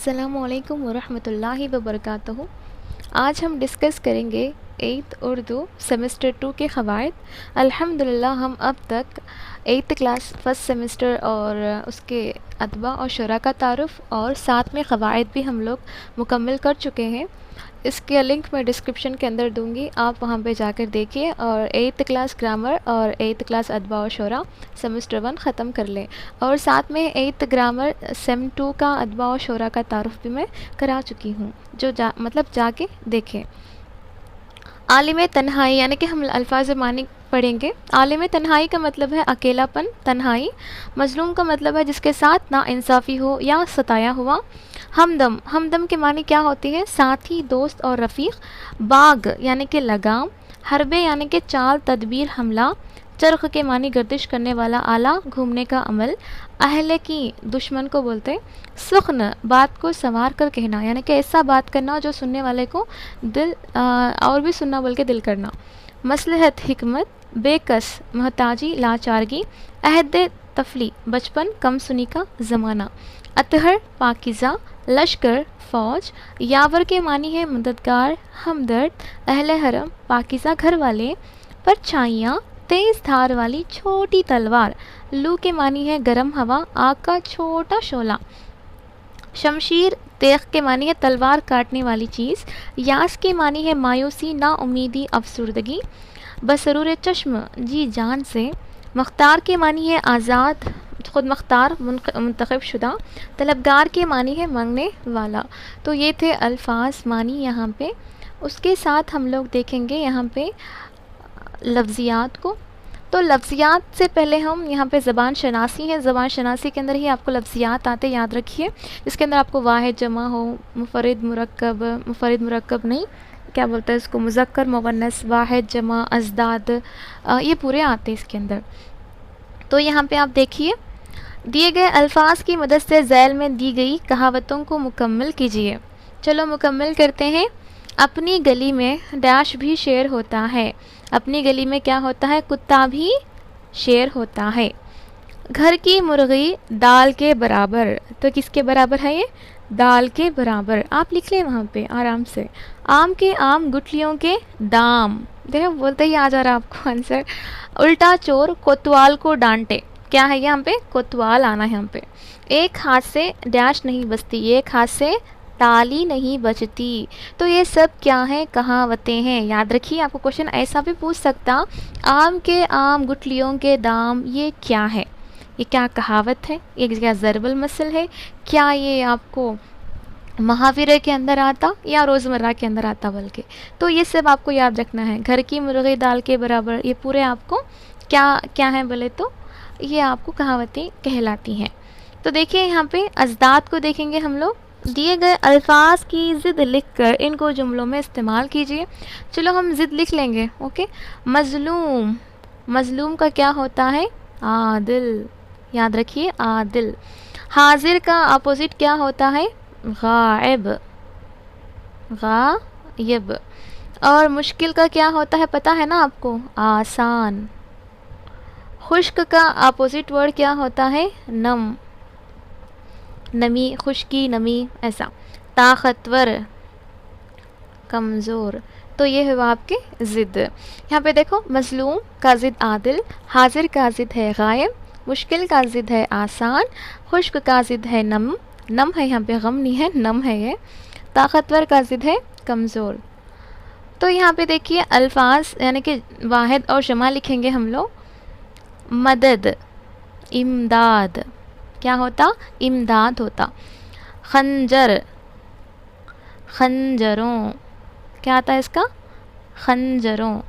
अस्सलामुअलैकुम वरहमतुल्लाहि वबरकातुहू। आज हम डिस्कस करेंगे 8th उर्दू सेमेस्टर 2 के क़वाइद। अल्हम्दुलिल्लाह हम अब तक 8th क्लास फर्स्ट सेमेस्टर और उसके अतबा और शुरा का तारुफ़ और साथ में क़वाइद भी हम लोग मुकम्मल कर चुके हैं। इसके लिंक मैं डिस्क्रिप्शन के अंदर दूंगी, आप वहां पे जाकर देखिए और 8th क्लास ग्रामर और 8th क्लास अदबा और शुरा सेमेस्टर 1 ख़त्म कर लें। और साथ में 8th ग्रामर सेम 2 का अदबा और शुरा का तारुफ़ भी मैं करा चुकी हूँ, जो जाके देखें। आलिम तन्हाई यानी कि हम अल्फाज मानी पढ़ेंगे। आलिम तन्हाई का मतलब है अकेलापन, तन्हाई। मज़लूम का मतलब है जिसके साथ नाइंसाफ़ी हो या सताया हुआ। हमदम, हमदम के मानी क्या होती है? साथी, दोस्त और रफ़ीक। बाग यानी कि लगाम। हरबे यानी कि चाल, तदबीर, हमला। चरख के मानी गर्दिश करने वाला, आला, घूमने का अमल। अहले की, दुश्मन को बोलते हैं। सुख्न, बात को संवार कर कहना यानी कि ऐसा बात करना जो सुनने वाले को दिल और भी सुनना बोल के दिल करना। मसलहत, हिकमत। बेकस, मोहताजी, लाचारगी। अहद तफली, बचपन, कम सुनी का ज़माना। अतहर, पाकिज़ा। लश्कर, फ़ौज। यावर के मानी है मददगार, हमदर्द। अहले हरम, पाकिज़ा घर वाले। परछाइयाँ, तेज़ धार वाली छोटी तलवार। लू के मानी है गर्म हवा, आग का छोटा शोला। शमशीर, तेग के मानी है तलवार काटने वाली चीज़। यास के मानी है मायूसी, नाउमीदी, अफसुर्दगी। बसरूर चश्म, जी जान से। मख्तार के मानी है आज़ाद, खुद मख्तार, मुंतखब शुदा। तलबगार के मानी है मांगने वाला। तो ये थे अल्फाज मानी यहाँ पे। उसके साथ हम लोग देखेंगे यहाँ पे लफ्ज़ियात को। तो लफ्ज़ियात से पहले हम यहाँ पे ज़बान शनासी है। ज़बान शनासी के अंदर ही आपको लफ्ज़ियात आते, याद रखिए। इसके अंदर आपको वाहिद जमा हो, मुफरद मुरक्कब नहीं, क्या बोलते हैं इसको, मुज़क्कर मुअन्नस, वाहिद जमा, अज़दाद, ये पूरे आते हैं इसके अंदर। तो यहाँ पे आप देखिए, दिए गए अल्फाज की मदद से ज़ैल में दी गई कहावतों को मुकम्मल कीजिए। चलो मुकम्मल करते हैं। अपनी गली में डैश भी शेर होता है। अपनी गली में क्या होता है? कुत्ता भी शेर होता है। घर की मुर्गी दाल के बराबर, तो किसके बराबर है ये? दाल के बराबर। आप लिख लें वहाँ पे आराम से। आम के आम, गुठलियों के दाम। देखो बोलते ही आ जा रहा आपको आंसर। उल्टा चोर कोतवाल को डांटे। क्या है यहाँ पे? कोतवाल आना है यहाँ पे। एक हाथ से डैश नहीं बचती, एक हाथ से ताली नहीं बचती। तो ये सब क्या है? कहावतें हैं। याद रखिए, आपको क्वेश्चन ऐसा भी पूछ सकता, आम के आम, गुठलियों के दाम, ये क्या है? ये क्या कहावत है? ये क्या ज़रबुल मसल है? क्या ये आपको मुहावरे के अंदर आता या रोज़मर्रा के अंदर आता बल्कि? तो ये सब आपको याद रखना है। घर की मुर्गी दाल के बराबर, ये पूरे आपको क्या क्या है बोले तो ये आपको कहावतें कहलाती हैं। तो देखिए यहाँ पे अज़दाद को देखेंगे हम लोग। दिए गए अल्फाज की ज़िद लिखकर इनको जुमलों में इस्तेमाल कीजिए। चलो हम ज़िद लिख लेंगे। ओके, मज़लूम, मज़लूम का क्या होता है? आदिल, याद रखिए, आदिल। हाजिर का अपोजिट क्या होता है? गायब, गायब। और मुश्किल का क्या होता है पता है ना आपको? आसान। खुश्क का अपोजिट वर्ड क्या होता है? नम, नमी, खुश्की, नमी, ऐसा। ताकतवर, कमज़ोर। तो ये हुआ आपके ज़िद। यहाँ पे देखो, मज़लूम का ज़िद आदिल, हाजिर का ज़िद है गायब, मुश्किल का ज़िद है आसान, खुश्क का ज़िद है नम, नम है यहाँ पे, गम नहीं है, नम है ये। ताकतवर का ज़िद है कमज़ोर। तो यहाँ पे देखिए अल्फाज यानी कि वाहिद और जमा लिखेंगे हम लोग। मदद, इमदाद, क्या होता? इमदाद होता। खंजर, खंजरों, क्या आता है इसका? खंजरों।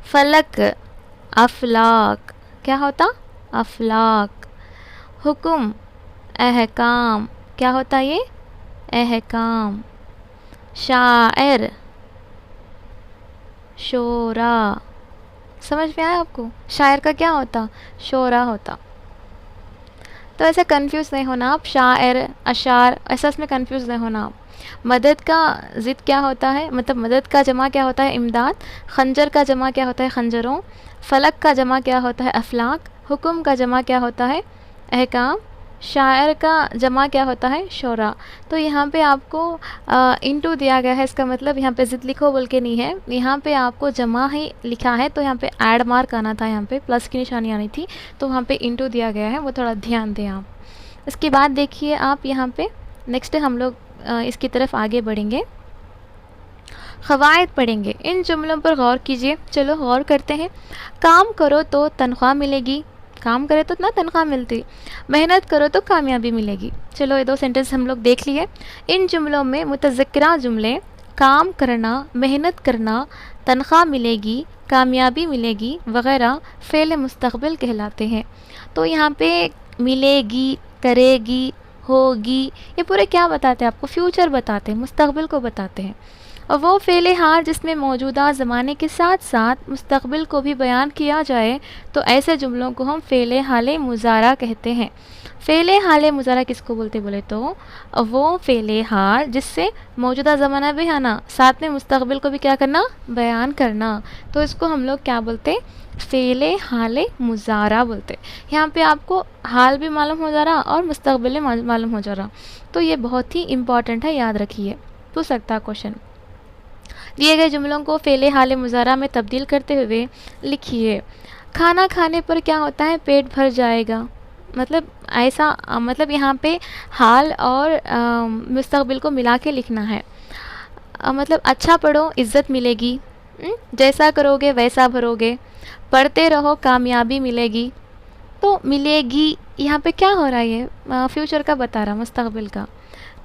फलक, अफलाक, क्या होता? अफलाक। हुक्म, अहकाम, क्या होता ये? अहकाम। शायर, शोरा। समझ में आया आपको? शायर का क्या होता? शोरा होता। तो ऐसे कंफ्यूज नहीं होना आप, शायर, अशार, ऐसा इसमें कंफ्यूज नहीं होना आप। मदद का ज़िद क्या होता है? मतलब मदद का जमा क्या होता है? इमदाद। खंजर का जमा क्या होता है? खंजरों। फलक का जमा क्या होता है? अफलाक। हुक्म का जमा क्या होता है? अहकाम। शायर का जमा क्या होता है? शोरा। तो यहाँ पे आपको इनटू दिया गया है, इसका मतलब यहाँ पे ज़िद लिखो बोल के नहीं है, यहाँ पे आपको जमा ही लिखा है, तो यहाँ पे ऐड मार्क आना था, यहाँ पे प्लस की निशानी आनी थी, तो वहाँ पे इनटू दिया गया है, वो थोड़ा ध्यान दें आप। इसके बाद देखिए आप यहाँ पे नेक्स्ट हम लोग इसकी तरफ आगे बढ़ेंगे, क़वाइद पढ़ेंगे। इन जुमलों पर गौर कीजिए। चलो गौर करते हैं। काम करो तो तनख्वाह मिलेगी, काम करे तो ना तनख्वाह मिलती, मेहनत करो तो कामयाबी मिलेगी। चलो ये दो सेंटेंस हम लोग देख लिए। इन जुमलों में मुतज़क्किरा जुमले काम करना, मेहनत करना, तनख्वाह मिलेगी, कामयाबी मिलेगी वगैरह फ़ेल मुस्तक़बिल कहलाते हैं। तो यहाँ पे मिलेगी, करेगी, होगी, ये पूरे क्या बताते हैं आपको? फ्यूचर बताते हैं, मुस्तक़बिल को बताते हैं। और वो फ़ेल हाल जिसमें मौजूदा ज़माने के साथ साथ मुस्तक़बिल को भी बयान किया जाए, तो ऐसे जुमलों को हम फ़ेल हाल मुज़ारा कहते हैं। फ़ेल हाल मुज़ारा किसको बोलते बोले तो वो फ़ेल हाल जिससे मौजूदा ज़माना भी आना, साथ में मुस्तक़बिल को भी क्या करना? बयान करना। तो इसको हम लोग क्या बोलते? फ़ेल हाल मुज़ारा बोलते। यहाँ पे आपको हाल भी मालूम हो जा रहा और मुस्तक़बिल भी मालूम हो जा रहा, तो ये बहुत ही इम्पॉर्टेंट है, याद रखिए, पूछ सकता क्वेश्चन। दिए गए जुमलों को फ़ेल हाल मुज़ारा में तब्दील करते हुए लिखिए। खाना खाने पर क्या होता है? पेट भर जाएगा। मतलब ऐसा मतलब यहाँ पे हाल और मुस्तक़बिल को मिला के लिखना है। मतलब अच्छा पढ़ो इज़्ज़त मिलेगी, जैसा करोगे वैसा भरोगे, पढ़ते रहो कामयाबी मिलेगी। तो मिलेगी यहाँ पे क्या हो रहा है? ये फ्यूचर का बता रहा, मुस्तक़बिल का।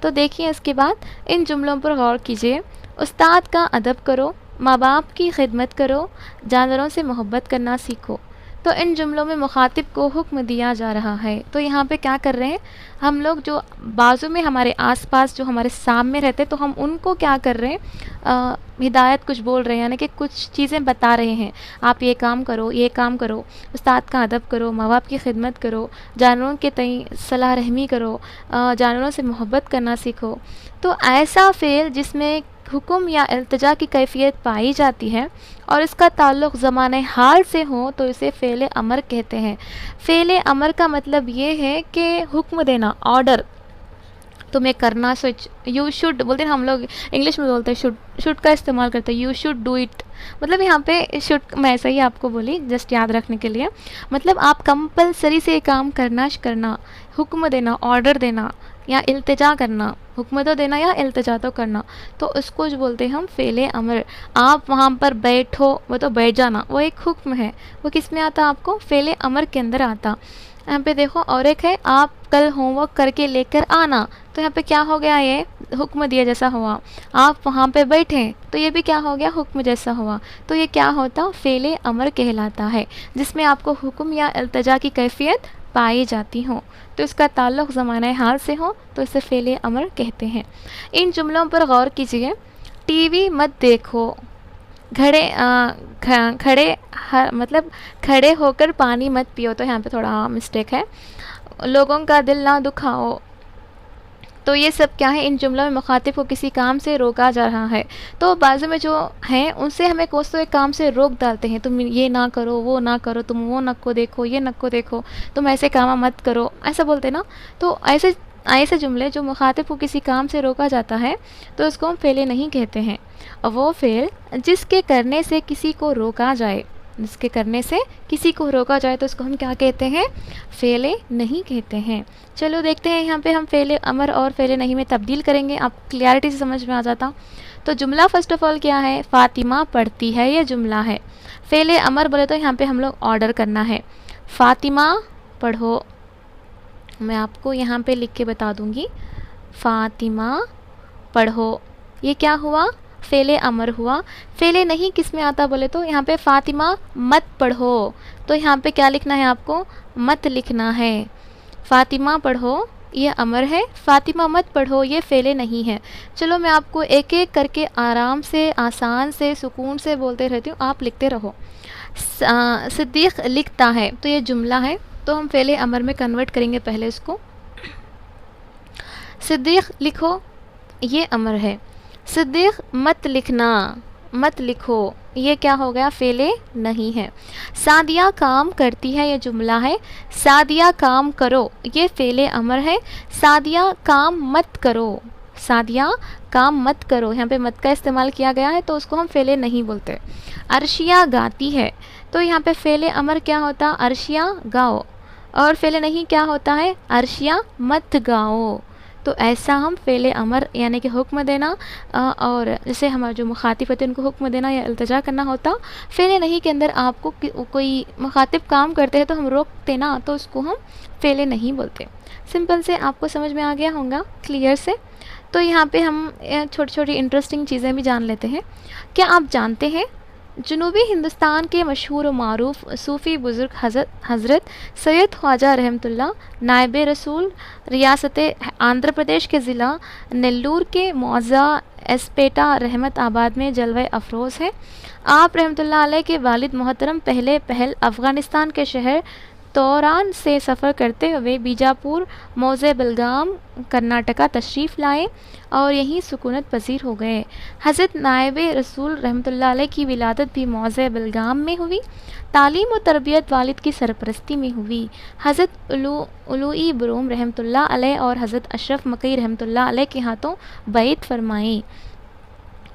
तो देखिए इसके बाद इन जुमलों पर गौर कीजिए। उस्ताद का अदब करो, माँ बाप की खिदमत करो, जानवरों से मोहब्बत करना सीखो। तो इन जुमलों में मुखातिब को हुक्म दिया जा रहा है। तो यहाँ पे क्या कर रहे हैं हम लोग? जो बाजू में हमारे आसपास जो हमारे सामने रहते, तो हम उनको क्या कर रहे हैं? हिदायत कुछ बोल रहे हैं, यानी कि कुछ चीज़ें बता रहे हैं। आप ये काम करो, ये काम करो, उस्ताद का अदब करो, माँ बाप की खिदमत करो, जानवरों के तई सलाह रहमी करो, जानवरों से मोहब्बत करना सीखो। तो ऐसा फ़ेल जिसमें हुक्म या इल्तिजा की कैफियत पाई जाती है और इसका ताल्लुक़ ज़माने हाल से हो, तो इसे फ़ेल अमर कहते हैं। फ़ेल अमर का मतलब ये है कि हुक्म देना, ऑर्डर, तुम्हें करना, स्विच, यू शुड बोलते हैं, हम लोग इंग्लिश में बोलते हैं शुड, शुड का इस्तेमाल करते हैं, यू शुड डू इट। मतलब यहाँ पे शुड मैं ऐसा ही आपको बोली जस्ट याद रखने के लिए। मतलब आप कंपलसरी से काम करना, हुक्म देना, ऑर्डर देना या इल्तिजा करना, हुक्म तो देना या इल्तिजा तो करना, तो उसको जो बोलते हैं हम फ़ेल अमर। आप वहाँ पर बैठो, वो तो बैठ जाना, वो एक हुक्म है, वो किस में आता? आपको फ़ेल अमर के अंदर आता। यहाँ पे देखो और एक है आप कल होमवर्क करके लेकर आना, तो यहाँ पे क्या हो गया? ये हुक्म दिया जैसा हुआ। आप वहाँ पे बैठें, तो ये भी क्या हो गया? हुक्म जैसा हुआ। तो ये क्या होता? फ़ेल अमर कहलाता है, जिसमें आपको हुक्म या इल्तिजा की कैफियत पाई जाती हो, तो इसका ताल्लुक़ ज़माने हाल से हो, तो इसे फ़ेल अमर कहते हैं। इन जुमलों पर गौर कीजिए। टीवी मत देखो, मतलब खड़े होकर पानी मत पियो, तो यहाँ पे थोड़ा मिस्टेक है। लोगों का दिल ना दुखाओ, तो ये सब क्या है? इन जुमलों में मुखातिब को किसी काम से रोका जा रहा है। तो बाजू में जो हैं उनसे हमें कोसो एक काम से रोक डालते हैं, तुम ये ना करो, वो ना करो, तुम वो नक को देखो, ये नक को देखो, तुम ऐसे काम मत करो, ऐसा बोलते ना। तो ऐसे जुमले जो मुखातिब को किसी काम से रोका जाता है, तो उसको हम फ़ेल नहीं कहते हैं। और वो फ़ेल जिसके करने से किसी को रोका जाए, जिसके करने से किसी को रोका जाए, तो उसको हम क्या कहते हैं? फ़ेल नहीं कहते हैं। चलो देखते हैं यहाँ पे हम फ़ेल अमर और फ़ेल नहीं में तब्दील करेंगे, आपको क्लियरिटी से समझ में आ जाता। तो जुमला फ़र्स्ट ऑफ़ ऑल क्या है? फ़ातिमा पढ़ती है, ये जुमला है। फ़ेल अमर बोले तो यहाँ पे हम लोग ऑर्डर करना है, फ़ातिमा पढ़ो। मैं आपको यहाँ पे लिख के बता दूँगी, फ़ातिमा पढ़ो, ये क्या हुआ? फ़ेल अमर हुआ। फ़ेल नहीं किस में आता बोले तो यहाँ पे फ़ातिमा मत पढ़ो, तो यहाँ पे क्या लिखना है आपको? मत लिखना है। फ़ातिमा पढ़ो ये अमर है, फ़ातिमा मत पढ़ो ये फ़ेल नहीं है। चलो मैं आपको एक एक करके आराम से, आसान से, सुकून से बोलते रहती हूँ, आप लिखते रहो। सिद्दीक़ लिखता है, तो ये जुमला है, तो हम फ़ेल अमर में कन्वर्ट करेंगे पहले इसको। सिद्दीक़ लिखो, ये अमर है। सिद्दीक़ मत लिखना, मत लिखो, ये क्या हो गया, फेले नहीं है। सादिया काम करती है, ये जुमला है। सादिया काम करो, ये फेले अमर है। सादिया काम मत करो, सादिया काम मत करो, यहाँ पे मत का इस्तेमाल किया गया है तो उसको हम फेले नहीं बोलते। अर्शिया गाती है, तो यहाँ पे फेले अमर क्या होता, अर्शिया गाओ, और फेले नहीं क्या होता है, अर्शिया मत गाओ। तो ऐसा हम फेले अमर यानी कि हुक्म देना और जैसे हमारे जो मुखातिब होते हैं उनको हुक्म देना या इल्तिजा करना होता। फेले नहीं के अंदर आपको कोई मुखातिब काम करते हैं तो हम रोकते ना, तो उसको हम फेले नहीं बोलते। सिंपल से आपको समझ में आ गया होगा क्लियर से। तो यहाँ पे हम छोटी छोटी इंटरेस्टिंग चीज़ें भी जान लेते हैं। क्या आप जानते हैं जनूबी हिंदुस्तान के मशहूर व मारूफ सूफ़ी बुज़ुर्ग हज़रत सैयद ख्वाजा रहमतुल्लाह नायब रसूल रियासत आंध्र प्रदेश के ज़िला नेल्लूर के मौज़ा एस्पेटा रहमत आबाद में जलवे अफरोज़ है। आप रहमतुल्लाह अलैह के वालिद मोहतरम पहल अफ़गानिस्तान के शहर तोरान से सफ़र करते हुए बीजापुर मौज़े बेलगाम कर्नाटका तशरीफ़ लाए और यहीं सुकूनत पसीर हो गए। हज़रत नायब रसूल रहमतुल्लाह अलैह की विलादत भी मौज़े बेलगाम में हुई। तालीम व तरबियत वालिद की सरपरस्ती में हुई। हज़रत उलूई बरूम रहमतुल्लाह अलैह और हज़रत अशरफ मकई रहमतुल्लाह अलैह के हाथों बैत फरमाई।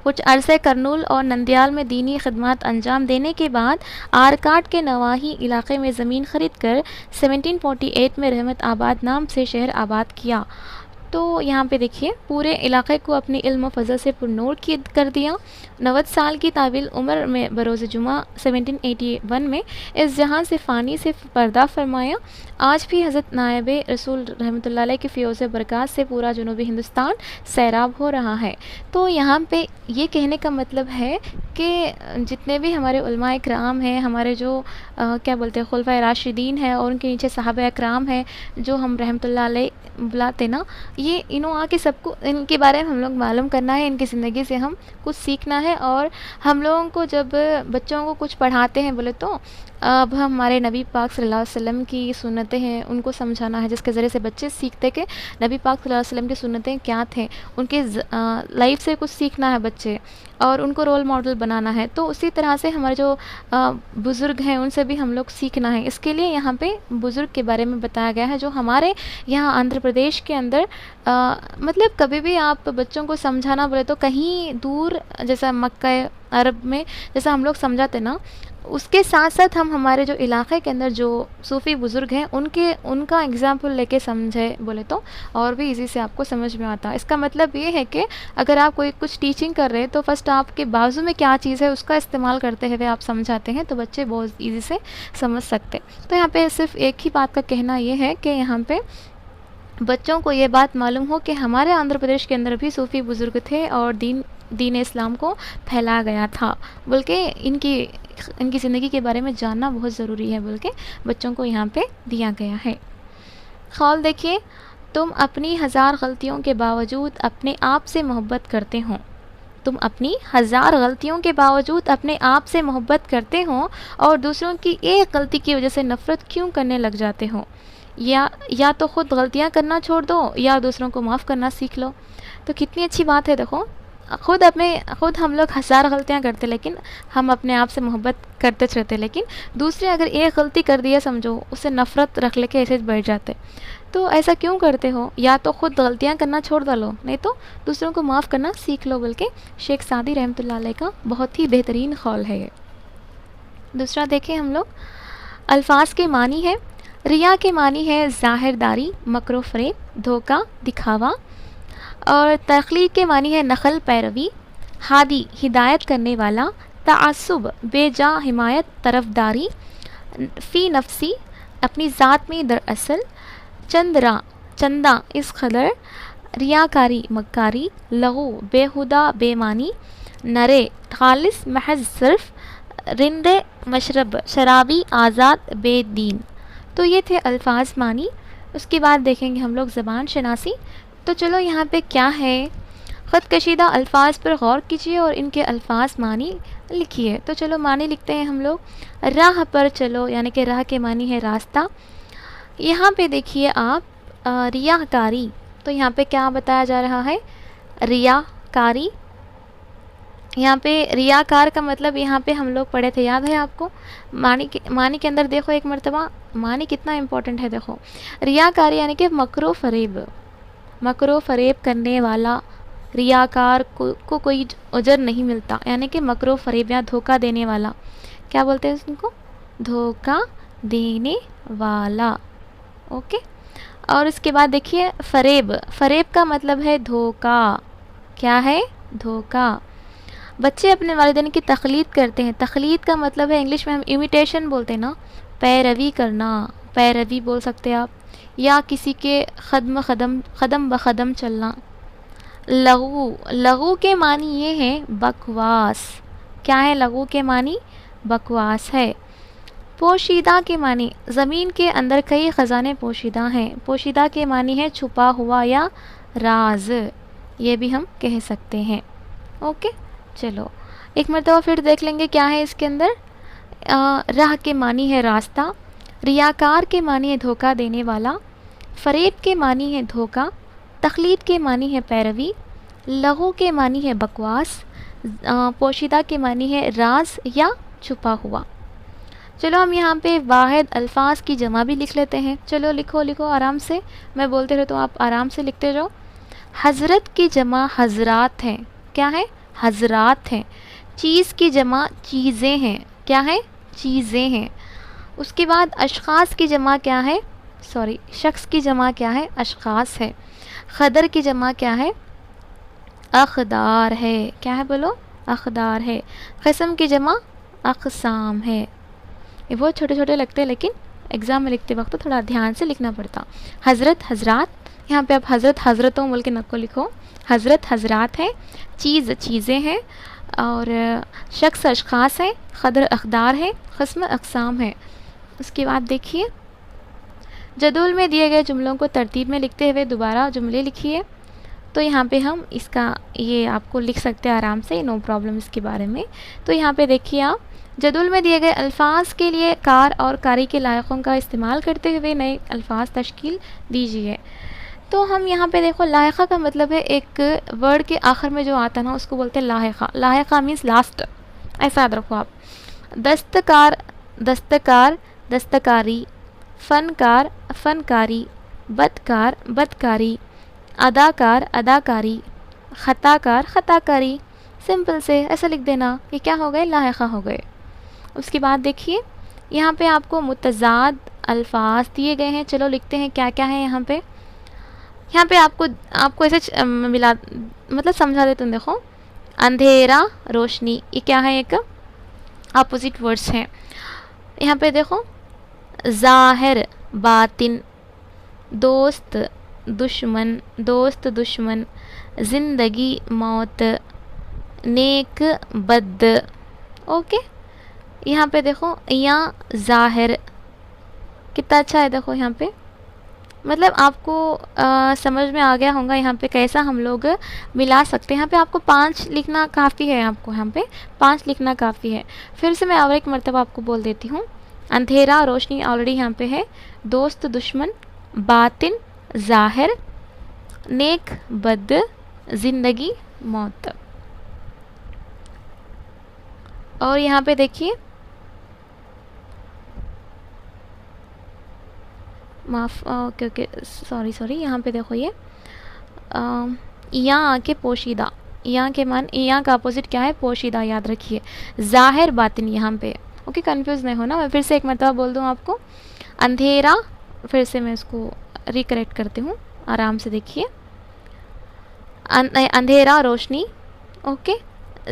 कुछ अरसे करनूल और नंदयाल में दीनी खदमात अंजाम देने के बाद आरकाट के नवाही इलाके में ज़मीन ख़रीद कर 1748 में रहमत आबाद नाम से शहर आबाद किया। तो यहाँ पे देखिए पूरे इलाके को अपनी इल्म फ़ज़ल से पुरनूर कर दिया। 90 साल की तावील उम्र में बरोज़ जुमा 1781 में इस जहां से फ़ानी से पर्दा फरमाया। आज भी हज़रत नायब रसूल रहमतुल्लाह अलैह की फ़ियोज़ बरक़ात से पूरा जनूबी हिंदुस्तान सैराब हो रहा है। तो यहाँ पे ये कहने का मतलब है कि जितने भी हमारे उलमा इकराम हैं, हमारे जो क्या बोलते हैं खुलफ़ाए राशिदीन हैं और उनके नीचे सहाबा इकराम हैं जो हम रहमतुल्लाह अलैह बुलाते ना, ये इन्हों आके सबको इनके बारे में हम लोग मालूम करना है, इनकी ज़िंदगी से हम कुछ सीखना है। और हम लोगों को जब बच्चों को कुछ पढ़ाते हैं बोले तो अब हमारे नबी पाक सल्लल्लाहु अलैहि वसल्लम की सुन्नतें हैं उनको समझाना है, जिसके ज़रिए से बच्चे सीखते कि नबी पाक सल्लल्लाहु अलैहि वसल्लम की सुन्नतें क्या थे। उनके लाइफ से कुछ सीखना है बच्चे और उनको रोल मॉडल बनाना है। तो उसी तरह से हमारे जो बुज़ुर्ग हैं उनसे भी हम लोग सीखना है। इसके लिए यहाँ पे बुज़ुर्ग के बारे में बताया गया है जो हमारे यहाँ आंध्र प्रदेश के अंदर मतलब कभी भी आप बच्चों को समझाना बोले तो कहीं दूर जैसा मक्का अरब में जैसा हम लोग समझाते ना, उसके साथ साथ हम हमारे जो इलाक़े के अंदर जो सूफ़ी बुज़ुर्ग हैं उनका एग्ज़ाम्पल लेके समझे बोले तो और भी इजी से आपको समझ में आता है। इसका मतलब ये है कि अगर आप कोई कुछ टीचिंग कर रहे हैं तो फर्स्ट आपके बाजू में क्या चीज़ है उसका इस्तेमाल करते हुए आप समझाते हैं तो बच्चे बहुत ईजी से समझ सकते। तो यहाँ पे सिर्फ एक ही बात का कहना ये है कि यहाँ पे बच्चों को ये बात मालूम हो कि हमारे आंध्र प्रदेश के अंदर भी सूफ़ी बुज़ुर्ग थे और दीन इस्लाम को फैलाया गया था, बल्कि इनकी ज़िंदगी के बारे में जानना बहुत ज़रूरी है, बल्कि बच्चों को यहाँ पे दिया गया है। ख़ौल देखिए, तुम अपनी 1000 गलतियों के बावजूद अपने आप से मोहब्बत करते हो। तुम अपनी 1000 गलतियों के बावजूद अपने आप से मोहब्बत करते हो और दूसरों की एक गलती की वजह से नफ़रत क्यों करने लग जाते हो। या तो ख़ुद गलतियाँ करना छोड़ दो या दूसरों को माफ़ करना सीख लो। तो कितनी अच्छी बात है। देखो खुद हम लोग 1000 गलतियाँ करते लेकिन हम अपने आप से मोहब्बत करते रहते, लेकिन दूसरे अगर एक गलती कर दिया समझो उससे नफ़रत रख लेके ऐसे बैठ जाते। तो ऐसा क्यों करते हो। या तो ख़ुद गलतियाँ करना छोड़ डालो, नहीं तो दूसरों को माफ़ करना सीख लो। बल्कि शेख सादी रहमतुल्लाह अलैह का बहुत ही बेहतरीन ख़ौल है ये। दूसरा देखें हम लोग, अल्फाज के मानी है। रिया के मानी है ज़ाहिरदारी, मकरो फ़रेब, धोखा, दिखावा। और तख्लीक के मानी है नकल पैरवी, हादी हिदायत करने वाला, तआस्सुब बेजा हिमायत तरफदारी, फ़ी नफसी अपनी ज़ात में दरअसल, चंदा इस कदर, रियाकारी मक्कारी, लगू बेहुदा बेमानी, नरे खालिस महज सिर्फ, रिंदे मशरब शराबी आज़ाद बेदीन। तो ये थे अल्फाज मानी। उसके बाद देखेंगे हम लोग ज़बान शनासी। तो चलो यहाँ पे क्या है, ख़ुद कशीदा अल्फाज पर गौर कीजिए और इनके अल्फाज मानी लिखिए। तो चलो मानी लिखते हैं हम लोग। राह पर चलो यानी कि राह के मानी है रास्ता। यहाँ पे देखिए आप रियाकारी, तो यहाँ पे क्या बताया जा रहा है, रियाकारी यहाँ पे रियाकार का मतलब यहाँ पे हम लोग पढ़े थे, याद है आपको? मानी के अंदर देखो एक मर्तबा, मानी कितना इम्पोर्टेंट है। देखो रियाकार यानी कि मकरो फ़रेब करने वाला, रियाकार को कोई अजर नहीं मिलता, यानी कि मकरो फ़रेब या धोखा देने वाला, क्या बोलते हैं उनको? धोखा देने वाला। ओके। और उसके बाद देखिए फ़रेब का मतलब है धोखा। क्या है? धोखा। बच्चे अपने वालिदैन की तक़लीद करते हैं। तक़लीद का मतलब है इंग्लिश में हम इमिटेशन बोलते हैं ना, पैरवी करना, पैरवी बोल सकते हैं आप, या किसी के कदम ब कदम चलना। लघु के मानी ये है बकवास। क्या है लघु के मानी? बकवास है। पोशीदा के मानी, ज़मीन के अंदर कई ख़जाने पोशीदा हैं। पोशीदा के मानी है छुपा हुआ या राज, ये भी हम कह सकते हैं। ओके, चलो एक मरतबा फिर देख लेंगे क्या है इसके अंदर। राह के मानी है रास्ता, रियाकार के मानी है धोखा देने वाला, फ़रेब के मानी है धोखा, तक़लीद के मानी है पैरवी, लघु के मानी है बकवास, पोशीदा के मानी है राज या छुपा हुआ। चलो हम यहाँ पे वाहिद अल्फाज की जमा भी लिख लेते हैं। चलो लिखो आराम से, मैं बोलते रहता हूँ आप आराम से लिखते जाओ। हज़रत की जमा हज़रात हैं। क्या है? हज़रात हैं। चीज़ की जमा चीज़ें हैं। क्या है? चीज़ें हैं। उसके बाद अशख़ास की जमा क्या है? शख्स की जमा क्या है? अशख़ास है। ख़दर की जमा क्या है? अक़दार है। क्या है बोलो? अक़दार है। क़िस्म की जमा अक़साम है। ये बहुत छोटे छोटे लगते हैं, लेकिन एग्ज़ाम में लिखते वक्त तो थोड़ा ध्यान से लिखना पड़ता। हज़रत हज़रात, यहाँ पे आप हज़रत हज़रतों बोल के नको लिखो। हज़रत हज़रात है, चीज़ चीज़ें हैं, और शख्स अशख़ास है, क़दर अक़दार है, क़िस्म अक़साम है। उसके बाद देखिए जदूल में दिए गए जुमलों को तरतीब में लिखते हुए दोबारा जुमले लिखिए। तो यहाँ पे हम इसका ये आपको लिख सकते हैं आराम से, नो प्रॉब्लम इसके बारे में। तो यहाँ पे देखिए आप जदूल में दिए गए अल्फाज के लिए कार और कारी के लायकों का इस्तेमाल करते हुए नए अल्फाज तश्कील दीजिए। तो हम यहाँ पे देखो लायका का मतलब है एक वर्ड के आखिर में जो आता है ना उसको बोलते हैं लायका। लायका मीन्स लास्ट, ऐसा याद रखो आप। दस्तकार दस्तकारी, फ़नकार फ़नकारी, बदकारी, अदाकार अदाकारी, ख़ताकार ख़ताकारी। सिंपल से ऐसा लिख देना, ये क्या हो गए? लायका हो गए। उसके बाद देखिए यहाँ पे आपको मुतज़ाद अल्फाज दिए गए हैं। चलो लिखते हैं क्या क्या है यहाँ पे। यहाँ पे आपको ऐसे मिला, मतलब समझा देते हैं। देखो अंधेरा रोशनी, ये क्या है? एक अपोजिट वर्ड्स हैं। यहाँ पे देखो ज़ाहिर बातिन, दोस्त दुश्मन, ज़िंदगी मौत, नेक बद। ओके, यहाँ पे देखो यहाँ ज़ाहिर कितना अच्छा है। देखो यहाँ पे मतलब आपको समझ में आ गया होगा यहाँ पे कैसा हम लोग मिला सकते हैं। यहाँ पे आपको 5 लिखना काफ़ी है, आपको यहाँ पे 5 लिखना काफ़ी है। फिर से मैं और एक मरतबा आपको बोल देती हूँ। अंधेरा रोशनी ऑलरेडी यहाँ पे है, दोस्त दुश्मन, बातिन ज़ाहिर, नेक बद, ज़िंदगी मौत। और यहाँ पे देखिए ओके सॉरी यहाँ पे देखो ये यहाँ आके पोशीदा, यहाँ के मान, यहाँ का अपोजिट क्या है? पोशीदा, याद रखिए। ज़ाहिर बातिन यहाँ पे। ओके, कंफ्यूज नहीं होना। मैं फिर से एक मरतबा बोल दूँ आपको। अंधेरा, फिर से मैं इसको रिकरेक्ट करती हूँ, आराम से देखिए। अंधेरा रोशनी, ओके,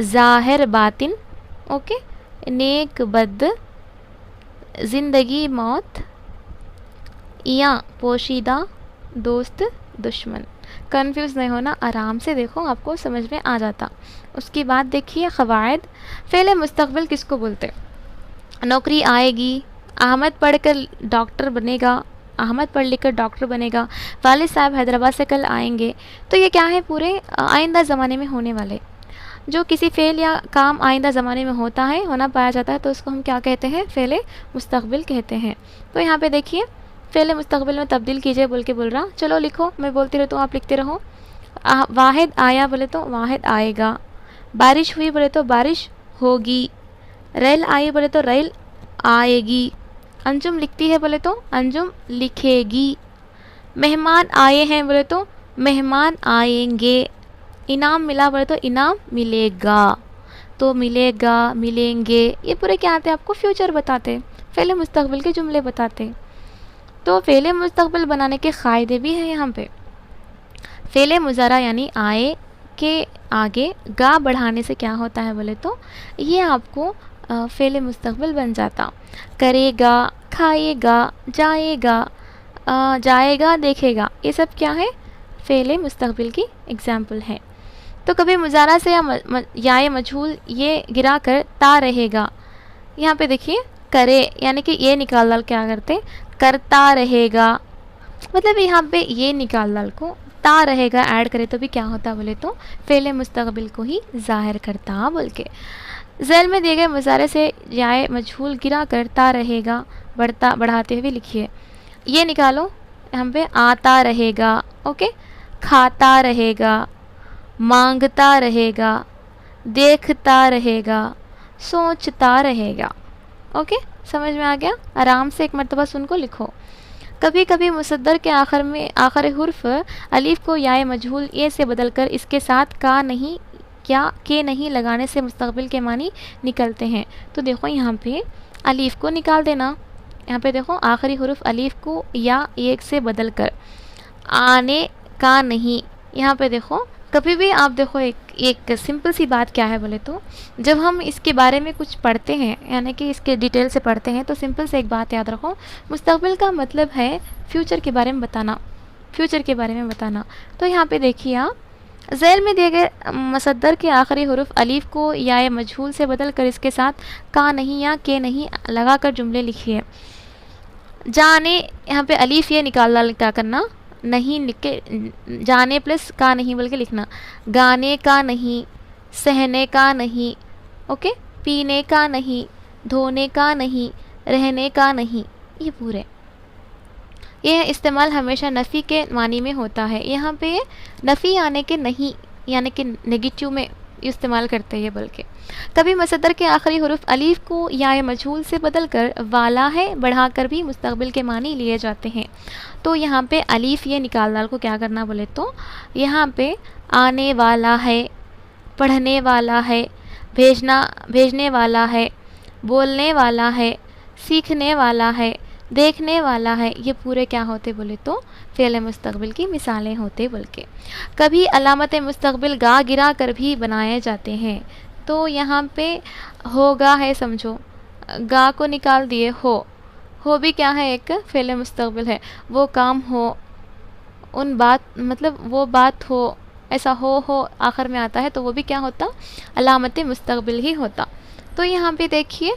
ज़ाहिर बातिन, ओके, नेक बद, ज़िंदगी मौत, या पोशीदा, दोस्त दुश्मन। कंफ्यूज नहीं होना, आराम से देखो, आपको समझ में आ जाता। उसके बाद देखिए क़वाइद। फ़ेल मुस्तक़बिल किसको बोलते? नौकरी आएगी, अहमद पढ़कर डॉक्टर बनेगा, अहमद पढ़ लिख कर डॉक्टर बनेगा, वालिद साहब हैदराबाद से कल आएंगे। तो ये क्या है? पूरे आइंदा ज़माने में होने वाले। जो किसी फ़ेल या काम आइंदा ज़माने में होना पाया जाता है तो उसको हम क्या कहते हैं? फ़ेल मुस्तक़बिल कहते हैं। तो यहाँ पे देखिए फ़ेल मुस्तक़बिल में तब्दील कीजिए बोल के बोल रहा। चलो लिखो, मैं बोलती रहती हूँ, आप लिखते रहो। वाहिद आया बोले तो वाहिद आएगा, बारिश हुई बोले तो बारिश होगी, रेल आई बोले तो रेल आएगी, अंजुम लिखती है बोले तो अंजुम लिखेगी, मेहमान आए हैं बोले तो मेहमान आएंगे, इनाम मिला बोले तो इनाम मिलेगा। तो मिलेगा, मिलेंगे, ये पूरे क्या आते हैं आपको फ्यूचर बताते, फ़ेल मुस्तक़बिल के जुमले बताते। तो फ़ेल मुस्तक़बिल बनाने के क़ायदे भी हैं यहाँ पे। फ़ेल मुज़ारा यानी आए के आगे गा बढ़ाने से क्या होता है बोले तो ये आपको फ़ेल मुस्तक़बिल बन जाता। करेगा, खाएगा, जाएगा, जाएगा, देखेगा, ये सब क्या है फ़ेल मुस्तक़बिल की एग्ज़ाम्पल है। तो कभी मुज़ारा से या मजहूल ये गिरा कर ता रहेगा, यहाँ पे देखिए करे यानी कि ये निकाल डाल क्या करते करता रहेगा, मतलब यहाँ पे ये निकाल डाल को ता रहेगा ऐड करे तो भी क्या होता बोले तो फ़ेल मुस्तक़बिल को ही ज़ाहिर करता बोल के। ज़ैल में दिए गए मुज़ारे से जाए मजहूल गिरा कर ता रहेगा बढ़ता बढ़ाते हुए लिखिए। ये निकालो यहाँ पे आता रहेगा, ओके, खाता रहेगा, मांगता रहेगा, देखता रहेगा, सोचता रहेगा। ओके, समझ में आ गया? आराम से एक मरतबा सुन को लिखो। कभी कभी मुसद्दर के आखिर हुर्फ अलीफ को याए मजहूल ये से बदलकर इसके साथ का नहीं या के नहीं लगाने से मुस्तक़बिल के मानी निकलते हैं। तो देखो यहाँ पे अलीफ को निकाल देना, यहाँ पे देखो आखिरी हुर्फ अलीफ को या एक से बदलकर आने का नहीं, यहाँ पे देखो कभी भी आप देखो एक सिंपल सी बात क्या है बोले तो जब हम इसके बारे में कुछ पढ़ते हैं यानी कि इसके डिटेल से पढ़ते हैं तो सिंपल से एक बात याद रखो, मुस्तक़बिल का मतलब है फ्यूचर के बारे में बताना, फ्यूचर के बारे में बताना। तो यहाँ पे देखिए आप ज़ैल में दिए गए मुसद्दर के आखिरी हुर्फ अलीफ को या मजहूल से बदल कर इसके साथ का नहीं या के नहीं लगा कर जुमले लिखिए। जाने यहाँ पे अलीफ ये निकाल क्या करना नहीं लिख के जाने प्लस का नहीं बोल के लिखना, गाने का नहीं, सहने का नहीं, ओके, पीने का नहीं, धोने का नहीं, रहने का नहीं, ये पूरे ये इस्तेमाल हमेशा नफ़ी के मानी में होता है। यहाँ पे नफ़ी आने के नहीं यानी कि नेगेटिव में इस्तेमाल करते हैं बल्कि। कभी मुसद्दर के आखिरी हुर्फ अलीफ को या मजहूल से बदलकर वाला है बढ़ाकर भी मुस्तक़बिल के मानी लिए जाते हैं। तो यहाँ पे अलीफ ये निकाल डाल को क्या करना बोले तो यहाँ पे आने वाला है, पढ़ने वाला है, भेजने वाला है, बोलने वाला है, सीखने वाला है, देखने वाला है, ये पूरे क्या होते बोले तो फ़ेल मुस्तक़बिल की मिसालें होते बोल के। कभी अलामत मुस्तक़बिल गा गिरा कर भी बनाए जाते हैं। तो यहाँ पे होगा है समझो, गा को निकाल दिए हो भी क्या है एक फ़ेल मुस्तक़बिल है, वो काम हो, उन बात मतलब वो बात हो, ऐसा हो आखिर में आता है तो वो भी क्या होता अलामत मुस्तक़बिल ही होता। तो यहाँ पे देखिए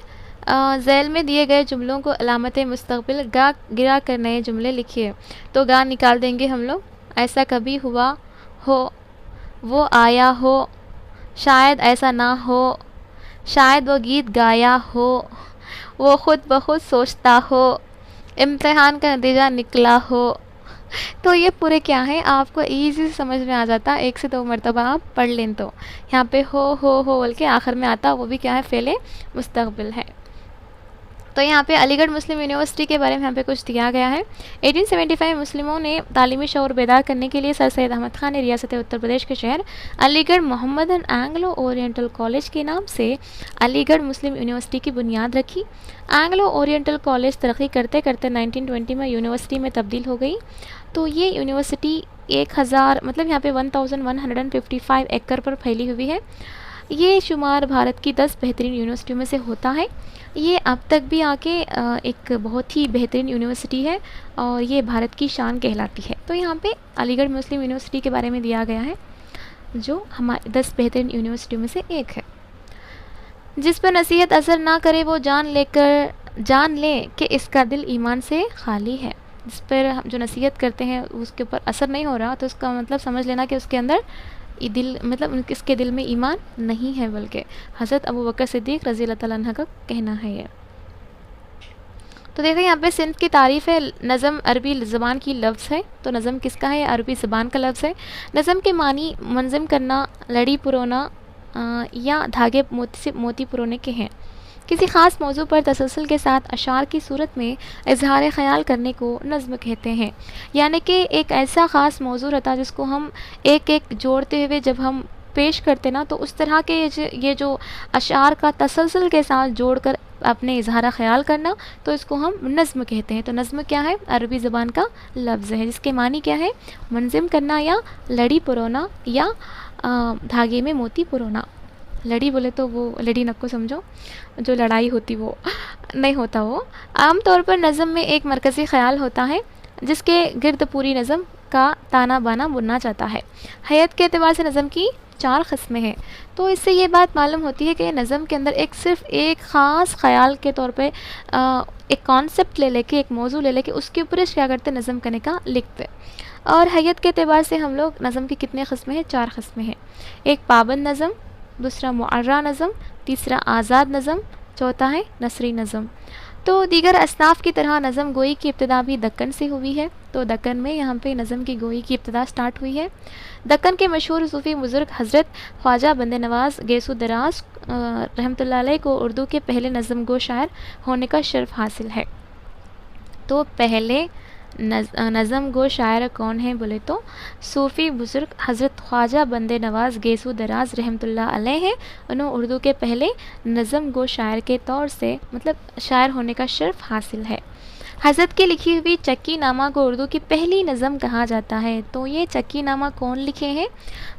ज़ैल में दिए गए जुमलों को अलामत मुस्तक़बिल गा गिरा कर नए जुमले लिखिए। तो गा निकाल देंगे हम लोग, ऐसा कभी हुआ हो, वो आया हो, शायद ऐसा ना हो, शायद वो गीत गाया हो, वो ख़ुद ब खुद सोचता हो, इम्तिहान का नतीजा निकला हो। तो ये पूरे क्या है आपको ईजी से समझ में आ जाता, एक से दो मरतबा आप पढ़ लें तो यहाँ पे हो बोल के आखिर में आता, वो भी क्या है फ़ेल मुस्तक़बिल है। तो यहाँ पे अलीगढ़ मुस्लिम यूनिवर्सिटी के बारे में यहाँ पे कुछ दिया गया है। 1875 मुस्लिमों ने तालीमी शऊर बेदार करने के लिए सर सैयद अहमद ख़ान ने रियासत उत्तर प्रदेश के शहर Aligarh Mohammedan Anglo oriental college के नाम से अलीगढ़ मुस्लिम यूनिवर्सिटी की बुनियाद रखी। एंग्लो ओरिएंटल कॉलेज तरक्की करते करते 1920 में यूनिवर्सिटी में तब्दील हो गई। तो ये यूनिवर्सिटी 1000 मतलब यहाँ पे 1155 एकड़ पर फैली हुई है। ये शुमार भारत की 10 बेहतरीन यूनिवर्सिटियों में से होता है। ये अब तक भी आके एक बहुत ही बेहतरीन यूनिवर्सिटी है और ये भारत की शान कहलाती है। तो यहाँ पे अलीगढ़ मुस्लिम यूनिवर्सिटी के बारे में दिया गया है जो हमारे 10 बेहतरीन यूनिवर्सिटियों में से एक है। जिस पर नसीहत असर ना करे वो जान ले कि इसका दिल ईमान से खाली है। जिस पर हम जो नसीहत करते हैं उसके ऊपर असर नहीं हो रहा तो उसका मतलब समझ लेना कि उसके अंदर दिल मतलब इसके दिल में ईमान नहीं है, बल्कि हज़रत अबू बकर सिद्दीक़ रज़ी अल्लाह तआला अन्हु का कहना है ये। तो देखिए यहाँ पे सिंध की तारीफ़ है। नज़म अरबी ज़बान की लफ्ज़ है, तो नज़म किसका है? अरबी ज़बान का लफ्ज़ है। नज़म के मानी मंज़म करना, लड़ी पुरोना, या धागे मोती से मोती पुरोने के हैं। किसी ख़ास मौजू पर तसलसल के साथ अशार की सूरत में इजहार ख़याल करने को नज़्म कहते हैं। यानी कि एक ऐसा ख़ास मौजू रहता है जिसको हम एक एक जोड़ते हुए जब हम पेश करते ना, तो उस तरह के ये जो अशार का तसलसल के साथ जोड़कर अपने इजहार ख़याल करना, तो इसको हम नज़्म कहते हैं। तो नज़्म क्या है? अरबी ज़बान का लफ्ज़ है जिसके मानी क्या है? मंजिम करना या लड़ी पुरोना या धागे में मोती पुरोना। लड़ी बोले तो वो लड़ी नक्को समझो, जो लड़ाई होती वो नहीं होता। वो आम तौर पर नज़म में एक मरकज़ी ख़याल होता है जिसके गिर्द पूरी नज़म का ताना बाना बुनना चाहता है। हैयत के एतबार से नज़म की 4 क़स्में हैं। तो इससे ये बात मालूम होती है कि नज़म के अंदर सिर्फ़ एक ख़ास ख़याल के तौर पे एक कॉन्सेप्ट ले लेके, एक मौजू ले लेके उसके ऊपर क्या करते, नज़म करने का लिखते। और हैयत के एतबार से हम लोग नज़म की कितने क़स्में हैं? 4 क़स्में हैं। एक पाबंद नज़म, दूसरा मुअर्रा नज़म, तीसरा आज़ाद नज़म, चौथा है नसरी नज़म। तो दीगर असनाफ़ की तरह नज़म गोई की इब्तिदा भी दक्कन से हुई है। तो दक्कन में यहाँ पे नज़म की गोई की इब्तिदा स्टार्ट हुई है। दक्कन के मशहूर सूफ़ी बुज़ुर्ग हज़रत ख्वाजा बंदे नवाज़ गैसु दराज रहमतुल्लाह अलैह को उर्दू के पहले नज़म गो शायर होने का शर्फ हासिल है। तो पहले नज़म गो शायर कौन है बोले तो सूफ़ी बुज़ुर्ग हज़रत ख्वाजा बंदे नवाज़ गैसु दराज रहमतुल्लाह अलैह हैं। उन्हें उर्दू के पहले नज़म गो शायर के तौर से मतलब शायर होने का शर्फ हासिल है। हज़रत की लिखी हुई चक्की नामा को उर्दू की पहली नज़म कहा जाता है। तो ये चक्की नामा कौन लिखे हैं?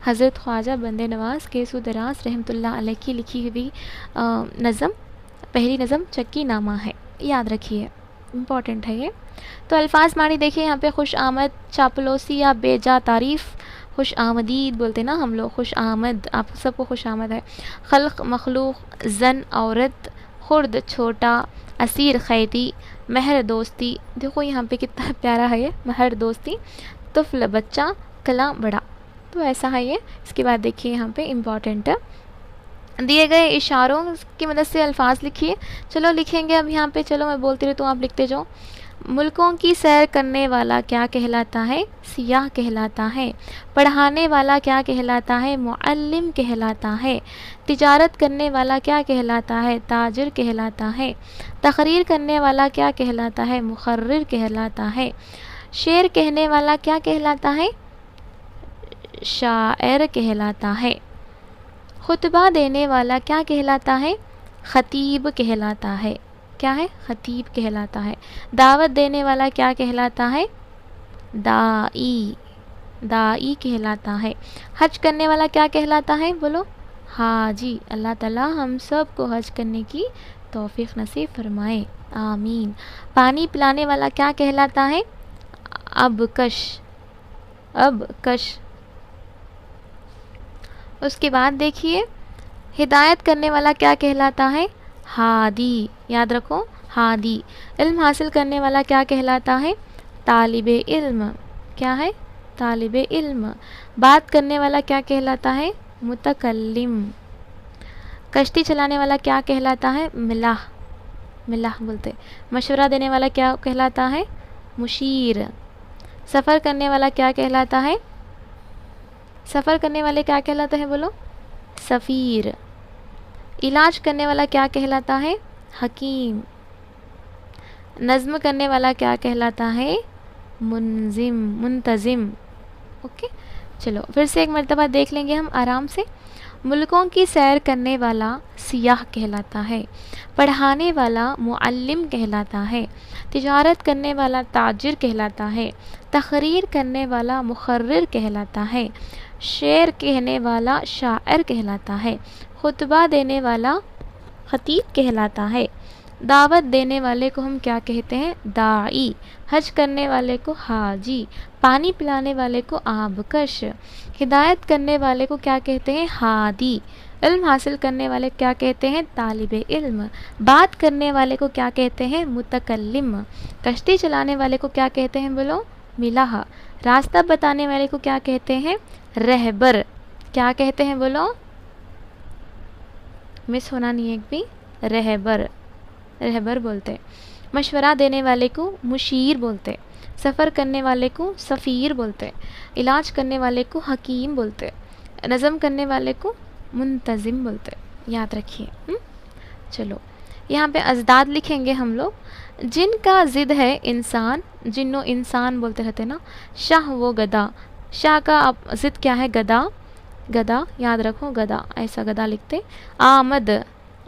हज़रत ख्वाजा बंदे नवाज़ गैसु दराज रहमतुल्लाह अलैह की लिखी हुई नज़म, पहली नज़म चक्की नामा है। याद रखिए, इम्पॉर्टेंट है ये। तो अल्फाज मानी देखिए यहाँ पे खुश आमद, चापलूसी या बेजा तारीफ़, खुश आमदीद बोलते ना हम लोग, खुश आमद, आप सबको खुश आमद है। खल्क़ मखलूक, जन औरत, खुर्द छोटा, असीर खैती, महर दोस्ती। देखो यहाँ पे कितना प्यारा है ये, महर दोस्ती, तुफ़ल बच्चा, कला बड़ा। तो ऐसा है ये। इसके बाद देखिए यहाँ पे इम्पॉर्टेंट है, दिए गए इशारों की मदद से अल्फाज लिखिए। चलो लिखेंगे अब यहाँ पे, चलो मैं बोलती रहती हूँ आप लिखते जाओ। मुल्कों की सैर करने वाला क्या कहलाता है? सियाह कहलाता है। पढ़ाने वाला क्या कहलाता है? मुअल्लिम कहलाता है। तिजारत करने वाला क्या कहलाता है? ताजिर कहलाता है। तकरीर करने वाला क्या कहलाता है? मुखर्रिर कहलाता है। शेर कहने वाला क्या कहलाता है? शायर कहलाता है। खुतबा देने वाला क्या कहलाता है? ख़तीब कहलाता है। क्या है? ख़तीब कहलाता है। दावत देने वाला क्या कहलाता है? दाई, दाई कहलाता है। हज करने वाला क्या कहलाता है? बोलो, हाजी। अल्लाह ताला हम सब को हज करने की तौफीक नसीब फरमाए, आमीन। पानी पिलाने वाला क्या कहलाता है? अबकश, अबकश। उसके बाद देखिए, हिदायत करने वाला क्या कहलाता है? हादी। याद रखो, हादी। इल्म हासिल करने वाला क्या कहलाता है? तालिबे इल्म। क्या है? तालिबे इल्म। बात करने वाला क्या कहलाता है? मुतकल्लिम। कश्ती चलाने वाला क्या कहलाता है? मिलाह, मिलाह बोलते। मशवरा देने वाला क्या कहलाता है? मुशीर। सफ़र करने वाला क्या कहलाता है? सफ़र करने वाले क्या कहलाता है? बोलो, सफ़ीर। इलाज करने वाला क्या कहलाता है? हकीम। नज़्म करने वाला क्या कहलाता है? मुनज़िम, मुंतज़िम। ओके, चलो फिर से एक मरतबा देख लेंगे हम आराम से। मुल्कों की सैर करने वाला सियाह कहलाता है। पढ़ाने वाला मुअल्लिम कहलाता है। तिजारत करने वाला ताजिर कहलाता है। तकरीर करने वाला मुखर्रिर कहलाता है। शेर कहने वाला शायर कहलाता है। खुतबा देने वाला ख़तीब कहलाता है। दावत देने वाले को हम क्या कहते हैं? दाई। हज करने वाले को हाजी। पानी पिलाने वाले को आबकश। हिदायत करने वाले को क्या कहते हैं? हादी। इल्म हासिल करने वाले क्या कहते हैं? तालिबे इल्म। बात करने वाले को क्या कहते हैं? मुतकल्लिम। कश्ती चलाने वाले को क्या कहते हैं? बोलो, मिलाह। रास्ता बताने वाले को क्या कहते हैं? रहबर। क्या कहते हैं? बोलो, मिस होना नहीं एक भी, रहबर, रहबर बोलते। मशवरा देने वाले को मुशीर बोलते। सफ़र करने वाले को सफ़ीर बोलते। इलाज करने वाले को हकीम बोलते। नज़म करने वाले को मुंतज़िम बोलते हैं, याद रखिए। चलो यहाँ पे अजदाद लिखेंगे हम लोग। जिनका ज़िद है इंसान, जिन्नो इंसान बोलते रहते ना। शाह वो गदा, शाह का आप ज़िद क्या है? गदा, गदा याद रखो, गदा ऐसा गदा लिखते। आमद,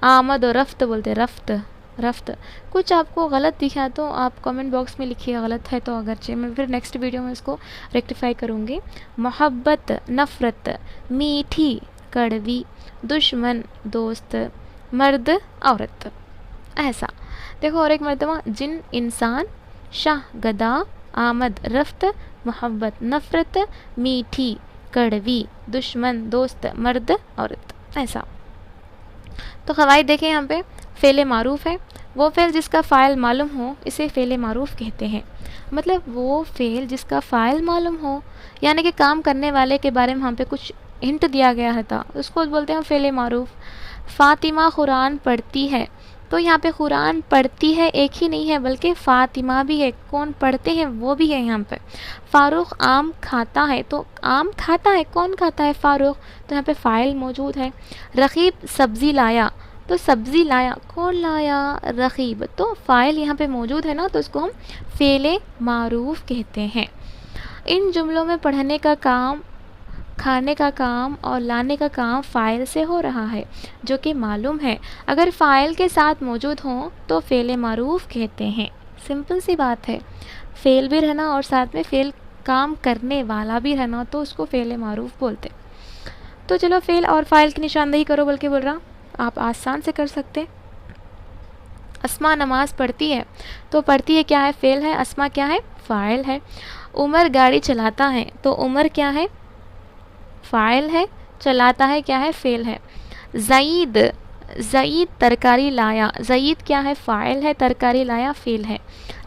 आमद और रफ्त बोलते, रफ्त, रफ्त। कुछ आपको गलत दिखा तो आप कमेंट बॉक्स में लिखिए, गलत है तो, अगरचे मैं फिर नेक्स्ट वीडियो में इसको रेक्टिफाई करूँगी। मोहब्बत, नफ़रत, मीठी, कड़वी, दुश्मन, दोस्त, मर्द, औरत, ऐसा। देखो और एक मरतबा, जिन इंसान, शाह गदा, आमद रफ्त, मोहब्बत नफ़रत, मीठी कड़वी, दुश्मन दोस्त, मर्द औरत, ऐसा। तो क़वाइद देखें यहाँ पे। फ़ेल मारूफ़ है वो फ़ेल जिसका फ़ाइल मालूम हो, इसे फ़ेल मारूफ़ कहते हैं। मतलब वो फ़ेल जिसका फ़ाइल मालूम हो, यानी कि काम करने वाले के बारे में हम पे कुछ हिंट दिया गया था, उसको बोलते हैं फ़ेल मारूफ़। फ़ातिमा कुरान पढ़ती है, तो यहाँ पे कुरान पढ़ती है एक ही नहीं है बल्कि फ़ातिमा भी है, कौन पढ़ते हैं वो भी है यहाँ पे। फ़ारूक आम खाता है, तो आम खाता है, कौन खाता है? फ़ारूक, तो यहाँ पे फ़ाइल मौजूद है। रकीब सब्ज़ी लाया, तो सब्ज़ी लाया, कौन लाया? रकीब, तो फ़ाइल यहाँ पे मौजूद है ना, तो इसको हम फ़ेल मारूफ़ कहते हैं। इन जुमलों में पढ़ने का काम, खाने का काम और लाने का काम फ़ाइल से हो रहा है, जो कि मालूम है। अगर फ़ाइल के साथ मौजूद हों तो फ़ेल मारूफ़ कहते हैं। सिंपल सी बात है, फ़ेल भी रहना और साथ में फ़ेल काम करने वाला भी रहना, तो उसको फ़ेल मारूफ़ बोलते। तो चलो फ़ेल और फ़ाइल की निशानदेही करो बल्कि बोल रहा, आप आसान से कर सकते। अस्मा नमाज़ पढ़ती है, तो पढ़ती है क्या है? फ़ेल है। अस्मा क्या है? फ़ाइल है। उमर गाड़ी चलाता है, तो उमर क्या है? फ़ाइल है। चलाता है क्या है? फ़ेल है। ज़ईद, ज़ईद तरकारी लाया, ज़ईद क्या है? फ़ाइल है। तरकारी लाया फ़ेल है।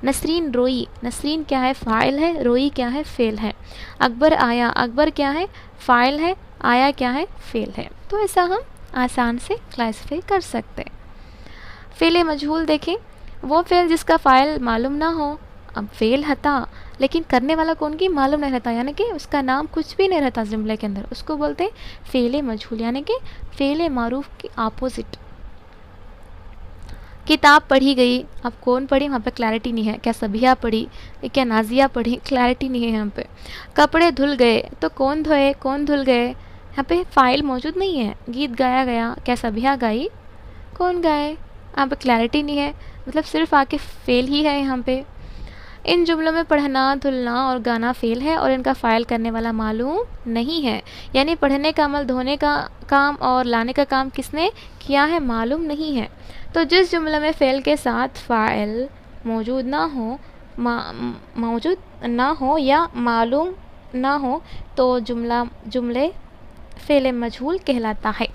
नसरीन रोई, नसरीन क्या है? फ़ाइल है। रोई क्या है? फ़ेल है। अकबर आया, अकबर क्या है? फ़ाइल है। आया क्या है? फ़ेल है। तो ऐसा हम आसान से क्लासीफाई कर सकते हैं। फ़ेल मजहूल देखें, वो फ़ेल जिसका फ़ाइल मालूम ना हो। अब फ़ेल हता, लेकिन करने वाला कौन की मालूम नहीं रहता, यानी कि उसका नाम कुछ भी नहीं रहता जुमले के अंदर, उसको बोलते हैं फ़ेल मजहूल, यानी कि फ़ेल मारूफ़ के अपोजिट। किताब पढ़ी गई, अब कौन पढ़ी? वहाँ पे क्लैरिटी नहीं है, क्या सबिया पढ़ी, क्या नाजिया पढ़ी, क्लैरिटी नहीं है यहाँ पे। कपड़े धुल गए, तो कौन धोए, कौन धुल गए, यहाँ पे फ़ाइल मौजूद नहीं है। गीत गाया गया, क्या सबिया गाई, कौन गाए, यहाँ पे क्लैरिटी नहीं है, मतलब सिर्फ आके फ़ेल ही है यहाँ पे। इन जुमलों में पढ़ना, धुलना और गाना फ़ेल है और इनका फ़ाइल करने वाला मालूम नहीं है, यानी पढ़ने का अमल, धोने का काम और लाने का काम किसने किया है? मालूम नहीं है। तो जिस जुमले में फ़ेल के साथ फ़ाइल मौजूद ना हो, मौजूद ना हो या मालूम ना हो, तो जुमले फ़ेल मजहूल कहलाता है।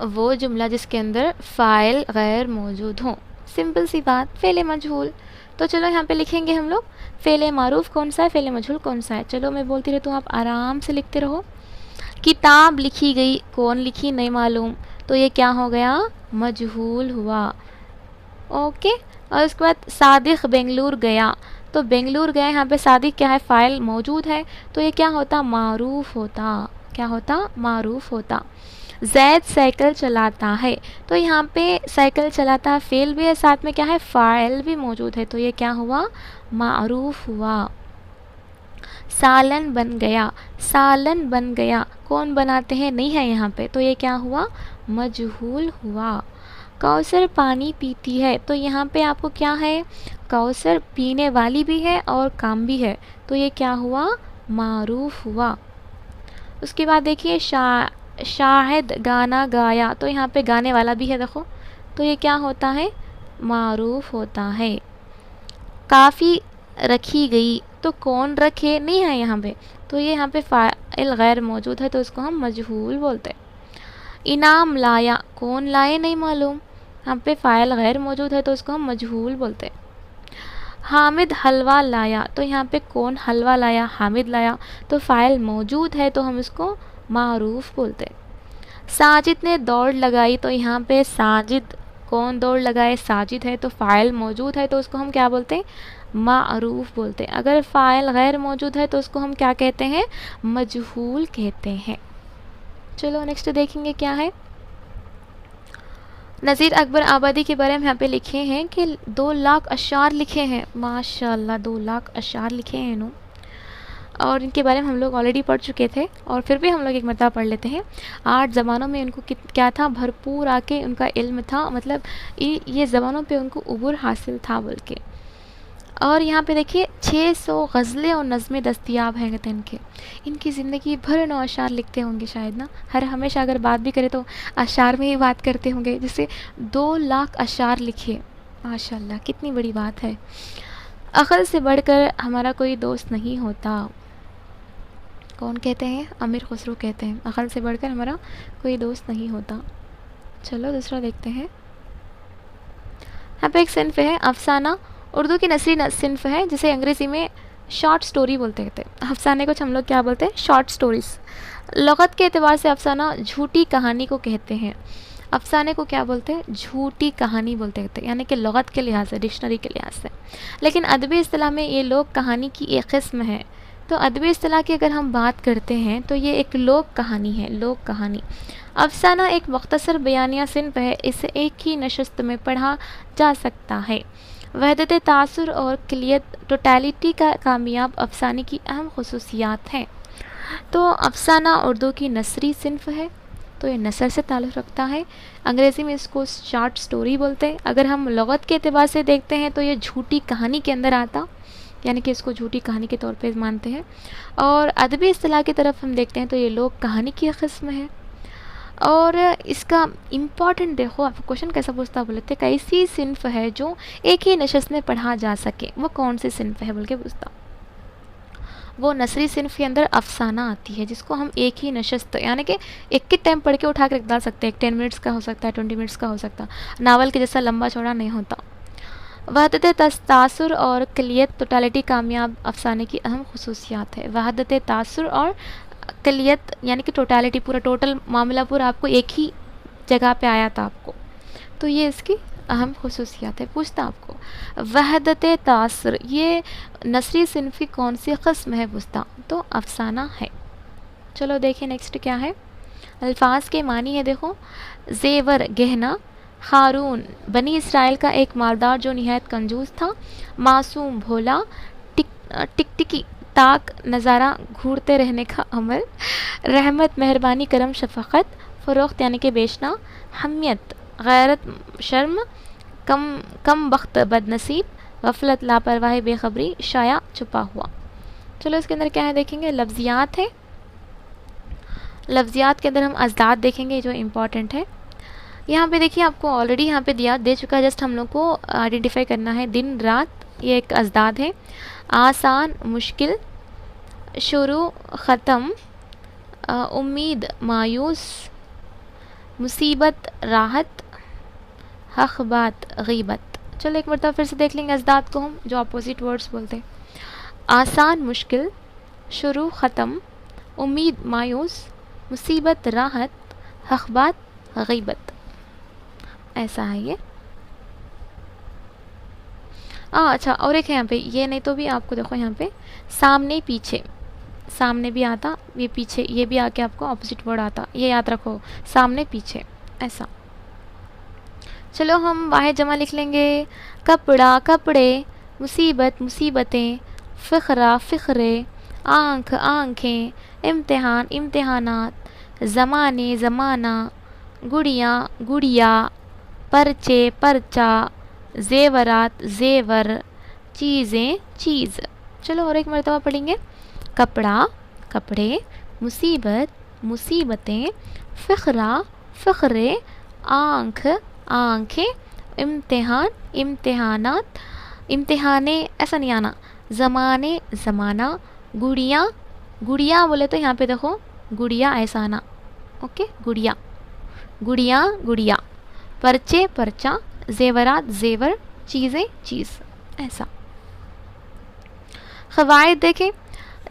वो जुमला जिसके अंदर फ़ाइल गैर मौजूद हो, सिंपल सी बात, फ़ेल मजहूल। तो चलो यहाँ पे लिखेंगे हम लोग फ़ेल मारूफ़ कौन सा है, फ़ेल मजहूल कौन सा है। चलो मैं बोलती रहती हूँ, आप आराम से लिखते रहो। किताब लिखी गई, कौन लिखी नहीं मालूम, तो ये क्या हो गया? मजहूल हुआ। ओके, और उसके बाद सादिक बेंगलुरु गया, तो बेंगलुरु गया, यहाँ पे सादिक क्या है? फ़ाइल मौजूद है, तो ये क्या होता? मारूफ़ होता। क्या होता? मारूफ़ होता। जैद साइकिल चलाता है, तो यहाँ पे साइकिल चलाता है फ़ेल भी है, साथ में क्या है? फ़ाइल भी मौजूद है, तो ये क्या हुआ? मारूफ़ हुआ। सालन बन गया, सालन बन गया, कौन बनाते हैं? नहीं है यहाँ पे, तो ये क्या हुआ? मजहूल हुआ। कौसर पानी पीती है, तो यहाँ पे आपको क्या है? कौसर पीने वाली भी है और काम भी है, तो ये क्या हुआ? मारूफ़ हुआ। उसके बाद देखिए शाहिद गाना गाया, तो यहाँ पे गाने वाला भी है, देखो, तो ये क्या होता है? मारूफ़ होता है। काफ़ी रखी गई, तो कौन रखे? नहीं है यहाँ पे, तो ये यहाँ पे फ़ाइल गैर मौजूद है, तो इसको हम मजहूल बोलते हैं। इनाम लाया, कौन लाए? नहीं मालूम, यहाँ पे फ़ाइल गैर मौजूद है, तो इसको हम मजहूल बोलते हैं। हामिद हलवा लाया, तो यहाँ पे कौन हलवा लाया? हामिद लाया, तो फ़ाइल मौजूद है, तो हम इसको मारूफ़ बोलते हैं। साजिद ने दौड़ लगाई, तो यहाँ पे साजिद, कौन दौड़ लगाए? साजिद है, तो फ़ाइल मौजूद है, तो उसको हम क्या बोलते हैं? मारूफ़ बोलते हैं। अगर फ़ाइल गैर मौजूद है तो उसको हम क्या कहते हैं? मजहूल कहते हैं। चलो नेक्स्ट देखेंगे क्या है। नज़ीर अकबर आबादी के बारे में यहाँ पे लिखे हैं कि 2 लाख अशार लिखे हैं, माशाल्लाह 2 लाख अशार लिखे हैं इन्होंने, और इनके बारे में हम लोग ऑलरेडी पढ़ चुके थे, और फिर भी हम लोग एक मरतबा पढ़ लेते हैं। 8 ज़बानों में उनको क्या था, भरपूर आके उनका इल्म था, मतलब ये ज़बानों पे उनको उबूर हासिल था बोल के। और यहाँ पे देखिए 600 गज़लें और नज़में दस्तयाब हैं कहते हैं इनके। इनकी ज़िंदगी भर नो अशार लिखते होंगे शायद ना, हर हमेशा अगर बात भी करें तो अशार में ही बात करते होंगे, जैसे 2 लाख अशार लिखे, माशाल्लाह कितनी बड़ी बात है। अक़ल से बढ़कर हमारा कोई दोस्त नहीं होता, कौन कहते हैं, अमीर खुसरो कहते हैं, अक़ल से बढ़कर हमारा कोई दोस्त नहीं होता। चलो दूसरा देखते हैं। यहाँ पे एक सिन्फ है अफसाना, उर्दू की नस्री सिन्फ है जिसे अंग्रेज़ी में शॉर्ट स्टोरी बोलते थे। अफसाने को हम लोग क्या बोलते हैं, शॉर्ट स्टोरीज़। लगत के अतबार से अफसाना झूठी कहानी को कहते हैं। अफसाने को क्या बोलते हैं, झूठी कहानी बोलते थे, यानी कि लगत के लिहाज से, डिक्शनरी के लिहाज से। लेकिन अदबी इस्तिलाह में ये लोक कहानी की एक किस्म है। तो अदबी इस्तिलाह की अगर हम बात करते हैं तो ये एक लोक कहानी है, लोक कहानी। अफसाना एक मुख्तसर बयानिया सिन्फ है, इसे एक ही नशस्त में पढ़ा जा सकता है। वहदत तासुर और क्लियत टोटलिटी का कामयाब अफसाने की अहम खसूसियात हैं। तो अफसाना उर्दू की नसरी सिन्फ है, तो ये नसर से ताल्लुक़ रखता है। अंग्रेज़ी में इसको शॉर्ट स्टोरी बोलते हैं। अगर हम लगत के अतबार से देखते हैं तो ये झूठी कहानी के अंदर आता, यानी कि इसको झूठी कहानी के तौर पे मानते हैं। और अदबी इस्तिलाह की तरफ हम देखते हैं तो ये लोक कहानी की किस्म है। और इसका इम्पॉर्टेंट देखो, आपको क्वेश्चन कैसा पूछता बोले थे, कैसी सिन्फ है जो एक ही नशस्त में पढ़ा जा सके, वो कौन सी सिन्फ है बोल के पूछता। वो नसरी सिन्फ के अंदर अफसाना आती है, जिसको हम एक ही नशस्त, यानी कि एक ही टाइम पढ़ के उठा कर रख डाल सकते हैं। 10 मिनट्स का हो सकता है, 20 मिनट्स का हो सकता है, नावल के जैसा लंबा चौड़ा नहीं होता। वहदत तासुर और क्लियत टोटलिटी कामयाब अफसाने की अहम खसूसियात है। वहदत तासुर और क्लियत यानी कि टोटलिटी, पूरा टोटल मामला पूरा आपको एक ही जगह पे आया था आपको, तो ये इसकी अहम खसूसियात है। पूछता आपको वहदत तासुर ये नसरी सिन्फ की कौन सी किस्म है, पूछता तो अफसाना है। चलो देखिए नेक्स्ट क्या है। अल्फाज के मानी है, देखो जेवर गहना, हारून बनी इसराइल का एक मालदार जो निहायत कंजूस था, मासूम भोला, टिकटिकी ताक नज़ारा घूरते रहने का अमल, रहमत मेहरबानी करम शफ़क़त, फ़रोख्त यानी कि बेचना, हमियत गैरत शर्म, कम बख्त बदनसीब, गफलत लापरवाही बेखबरी, शाया छुपा हुआ। चलो इसके अंदर क्या है देखेंगे, लफ्ज़ियात है। लफ्ज़ियात के अंदर हम अज़दाद देखेंगे जो इम्पॉर्टेंट है। यहाँ पे देखिए आपको ऑलरेडी यहाँ पे दे चुका है, जस्ट हम लोग को आइडेंटिफाई करना है। दिन रात ये एक अज़दाद है। आसान मुश्किल, शुरू ख़त्म, उम्मीद मायूस, मुसीबत राहत, हक़ बात गीबत। चलो एक मरतबा फिर से देख लेंगे अज़दाद को हम, जो अपोजिट वर्ड्स बोलते हैं। आसान मुश्किल, शुरू ख़त्म, उम्मीद मायूस, मुसीबत राहत, हक़ बात गीबत, ऐसा है ये। अच्छा और एक है यहाँ पे, ये नहीं तो भी आपको देखो यहाँ पे सामने पीछे, सामने भी आता, ये पीछे, ये भी आके आपको ऑपोजिट वर्ड आता, ये याद रखो, सामने पीछे ऐसा। चलो हम वाहिद जमा लिख लेंगे। कपड़ा कपड़े, मुसीबत मुसीबतें, फ़िक्रा फ़िक्रे, आँख आँखें, इम्तिहान इम्तिहानात, ज़माने ज़माना, गुड़िया गुड़िया, पर्चे पर्चा, ज़ेवरात ज़ेवर, चीज़ें चीज़। चलो और एक मरतबा पढ़ेंगे। कपड़ा कपड़े, मुसीबत मुसीबतें, फ़िक्रा फ़िक्रे, आँख आँखें, इम्तिहान इम्तिहानात, इम्तिहाने ऐसा नहीं आना, ज़माने ज़माना, गुड़िया गुड़िया बोले तो यहाँ पे देखो गुड़िया ऐसा आना, ओके, गुड़िया गुड़िया गुड़िया, पर्चे पर्चा, ज़ेवरात ज़ेवर, चीज़ें चीज़, ऐसा। क़वाइद देखें।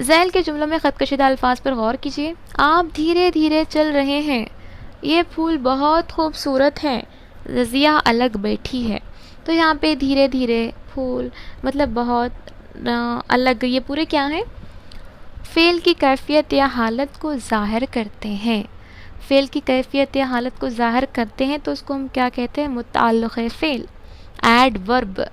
ज़ैल के जुमलों में ख़तकशीदा अल्फाज पर गौर कीजिए। आप धीरे धीरे चल रहे हैं, ये फूल बहुत खूबसूरत है, रज़िया अलग बैठी है। तो यहाँ पे धीरे धीरे फूल मतलब बहुत अलग, ये पूरे क्या हैं, फ़ेल की कैफियत या हालत को ज़ाहिर करते हैं। फ़ेल की कैफियत या हालत को ज़ाहिर करते हैं तो उसको हम क्या कहते हैं, मुताल्लिक़ फ़ेल। एडवर्ब,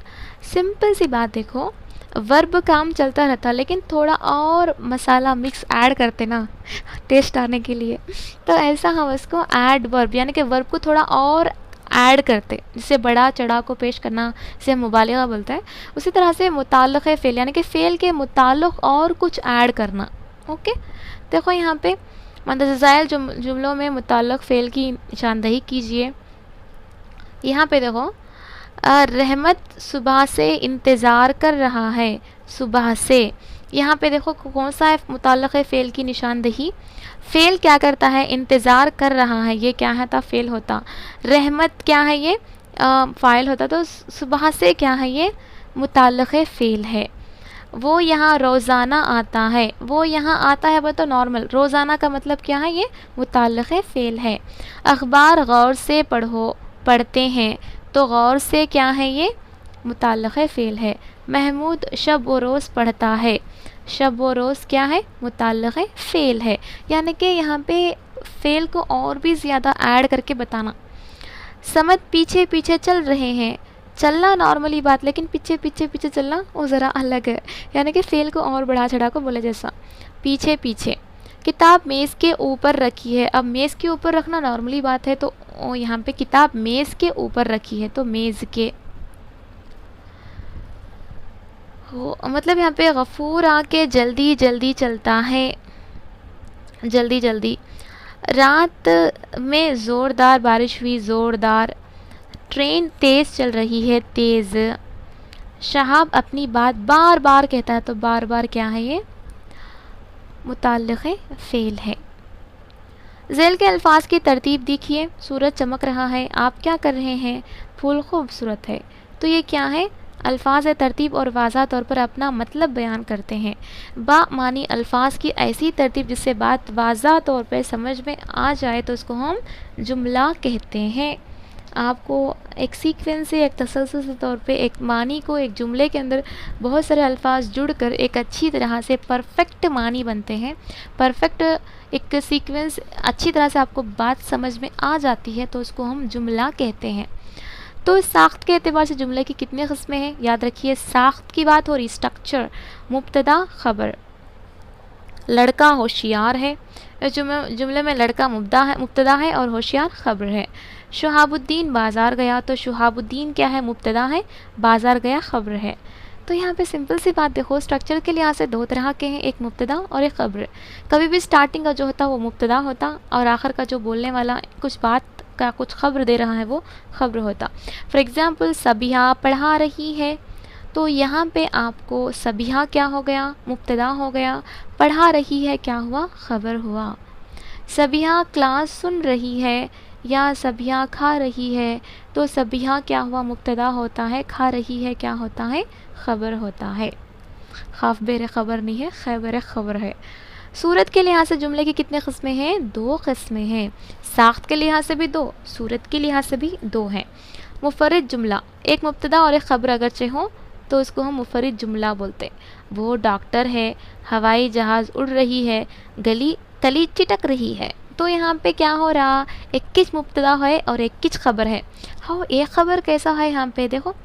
सिंपल सी बात देखो, वर्ब काम चलता रहता लेकिन थोड़ा और मसाला मिक्स ऐड करते ना टेस्ट आने के लिए, तो ऐसा हम उसको एडवर्ब यानी कि वर्ब को थोड़ा और ऐड करते, जिससे बड़ा चढ़ा को पेश करना, जिसे हम मुबालिगा बोलते हैं। उसी तरह से मुताल्लिक़ फ़ेल यानी कि फ़ेल के मुताल्लिक़ और कुछ ऐड करना। ओके, देखो यहाँ पे मतज़ाइल जुमलों में मुताल्लिक़ फ़ेल की निशानदही कीजिए। यहाँ पे देखो, रहमत सुबह से इंतज़ार कर रहा है, सुबह से, यहाँ पे देखो कौन सा है मुताल्लिक़ फ़ेल की निशानदही। फ़ेल क्या करता है, इंतज़ार कर रहा है, ये क्या है था, फ़ेल होता। रहमत क्या है, ये फ़ाइल होता, तो सुबह से क्या है, ये मुताल्लिक़ फ़ेल है। वो यहाँ रोज़ाना आता है, वो यहाँ आता है वो तो नॉर्मल, रोज़ाना का मतलब क्या है, ये मुताल्लिक़ फ़ेल है। अखबार गौर से पढ़ते हैं, तो गौर से क्या है, ये मुताल्लिक़ फ़ेल है। महमूद शब व रोज़ पढ़ता है, शब व रोज़ क्या है, मुताल्लिक़ फ़ेल है। यानी कि यहाँ पे फ़ेल को और भी ज़्यादा ऐड करके बताना। समद पीछे पीछे चल रहे हैं, चलना नॉर्मली बात, लेकिन पीछे पीछे पीछे चलना वो ज़रा अलग है, यानी कि फ़ेल को और बढ़ा चढ़ा को बोले जैसा। पीछे पीछे, किताब मेज़ के ऊपर रखी है, अब मेज़ के ऊपर रखना नॉर्मली बात है, तो यहाँ पे किताब मेज़ के ऊपर रखी है, तो मेज़ के हो, मतलब यहाँ पे गफूर आके जल्दी जल्दी चलता है, जल्दी जल्दी। रात में ज़ोरदार बारिश हुई, ज़ोरदार। ट्रेन तेज़ चल रही है, तेज़। शहाब अपनी बात बार बार कहता है, तो बार बार क्या है, ये मुताल्लिक़ फ़ेल है। ज़ेल के अल्फाज की तरतीब देखिए, सूरज चमक रहा है, आप क्या कर रहे हैं, फूल खूबसूरत है, तो ये क्या है, अल्फाज तरतीब और वाज़ा तौर पर अपना मतलब बयान करते हैं। बा मानी अल्फाज की ऐसी तरतीब जिससे बात वाज़ा तौर पर समझ में आ जाए तो उसको हम जुमला कहते हैं। आपको एक सीक्वेंस से, एक तसलसल के तौर पे एक मानी को, एक जुमले के अंदर बहुत सारे अल्फाज जुड़कर एक अच्छी तरह से परफेक्ट मानी बनते हैं। परफेक्ट एक सीक्वेंस अच्छी तरह से आपको बात समझ में आ जाती है तो उसको हम जुमला कहते हैं। तो साख्त के एतबार से जुमले की कितने किस्में हैं, याद रखिए, साख्त की बात हो रही, स्ट्रक्चर, मुब्तदा खबर। लड़का होशियार है, जुमले में लड़का मुब्तदा है और होशियार खबर है। शुहाबुद्दीन बाज़ार गया, तो शुहाबुद्दीन क्या है, मुब्तदा है, बाज़ार गया खबर है। तो यहाँ पे सिंपल सी बात देखो, स्ट्रक्चर के लिहाज से दो तरह के हैं, एक मुब्तदा और एक खबर। कभी भी स्टार्टिंग का जो होता वो मुब्तदा होता और आखिर का जो बोलने वाला कुछ बात का कुछ खबर दे रहा है वो खबर होता। फॉर एग्ज़ाम्पल, सबिहा पढ़ा रही है, तो यहाँ पे आपको सबिहा क्या हो गया, मुब्तदा हो गया, पढ़ा रही है क्या हुआ, खबर हुआ। सबिहा क्लास सुन रही है या सबिहा खा रही है, तो सबिहा क्या हुआ, मुब्तदा होता है, खा रही है क्या होता है, खबर होता है। खाफ बेर खबर नहीं है, खैबर खबर है। सूरत के लिहाज से जुमले की कितने किस्में हैं, दो किस्में हैं। साख्त के लिहाज से भी दो, सूरत के लिहाज से भी दो हैं। मुफर्रिद जुमला, एक मुब्तदा और एक खबर अगरचे हो तो उसको हम मुफर्रिद जुमला बोलते। वो डॉक्टर है, हवाई जहाज़ उड़ रही है, तली चिटक रही है, तो यहाँ पे क्या हो रहा, एक किच मुब्तदा है और एक किच खबर है। हाँ, एक खबर कैसा है, यहाँ पे देखो,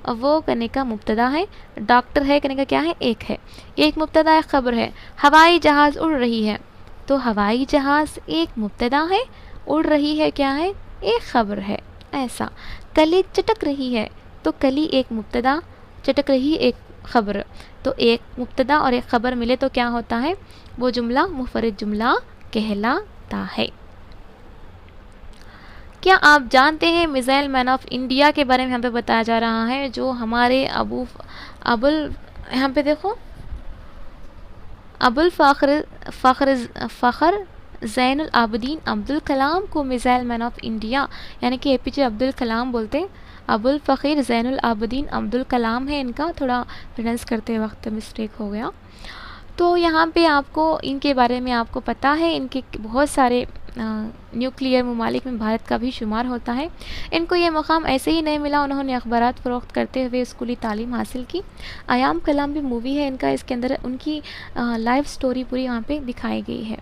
वो करने का मुब्तदा है, डॉक्टर है करने का क्या है, एक है, एक मुब्तदा एक खबर है। हवाई जहाज़ उड़ रही है, तो हवाई जहाज़ एक मुब्तदा है, उड़ रही है क्या है, एक खबर है। ऐसा कली चटक रही है, तो कली एक मुब्तदा, चटक रही एक खबर, तो एक मुब्तदा और एक खबर मिले तो क्या होता है, वो जुमला मुफर्रिद जुमला कहलाता है। क्या आप जानते हैं मिसाइल मैन ऑफ इंडिया के बारे में यहाँ पे बताया जा रहा है, जो हमारे यहाँ पे देखो, अबुल फ़ख्र ज़ैनुल आबिदीन अब्दुल कलाम को मिसाइल मैन ऑफ इंडिया यानी कि APJ अब्दुल कलाम बोलते हैं। अबुल फ़ख्र ज़ैनुल आबिदीन अब्दुल कलाम है इनका, थोड़ा प्रोनाउंस करते वक्त मिस्टेक हो गया। तो यहाँ पे आपको इनके बारे में आपको पता है, इनके बहुत सारे न्यूक्लियर ममालिक में भारत का भी शुमार होता है। इनको ये मकाम ऐसे ही नहीं मिला, उन्होंने अखबारात फ़रोख्त करते हुए स्कूली तालीम हासिल की। आयाम कलाम भी मूवी है इनका, इसके अंदर उनकी लाइफ स्टोरी पूरी वहाँ पे दिखाई गई है।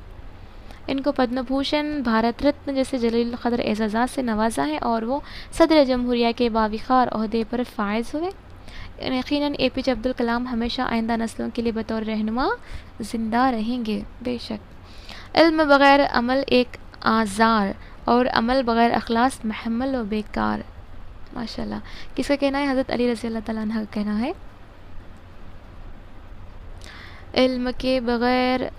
इनको पद्म भूषण, भारत रत्न जैसे जलील क़द्र एज़ाज़ात से नवाजा है और वो सदर जमहूरिया के बावक़ार ओहदे पर फ़ाइज़ हुए। यकीनन APJ अब्दुल कलाम हमेशा आइंदा नस्लों के लिए बतौर रहनुमा ज़िंदा रहेंगे, बेशक। इल्म बग़ैर अमल एक आज़ार और अमल बग़ैर अखलास महमल व बेकार। माशाल्लाह। किसका कहना है? हज़रत अली रज़ी अल्लाह तआला अन्हु का कहना है, इल्म के बग़ैर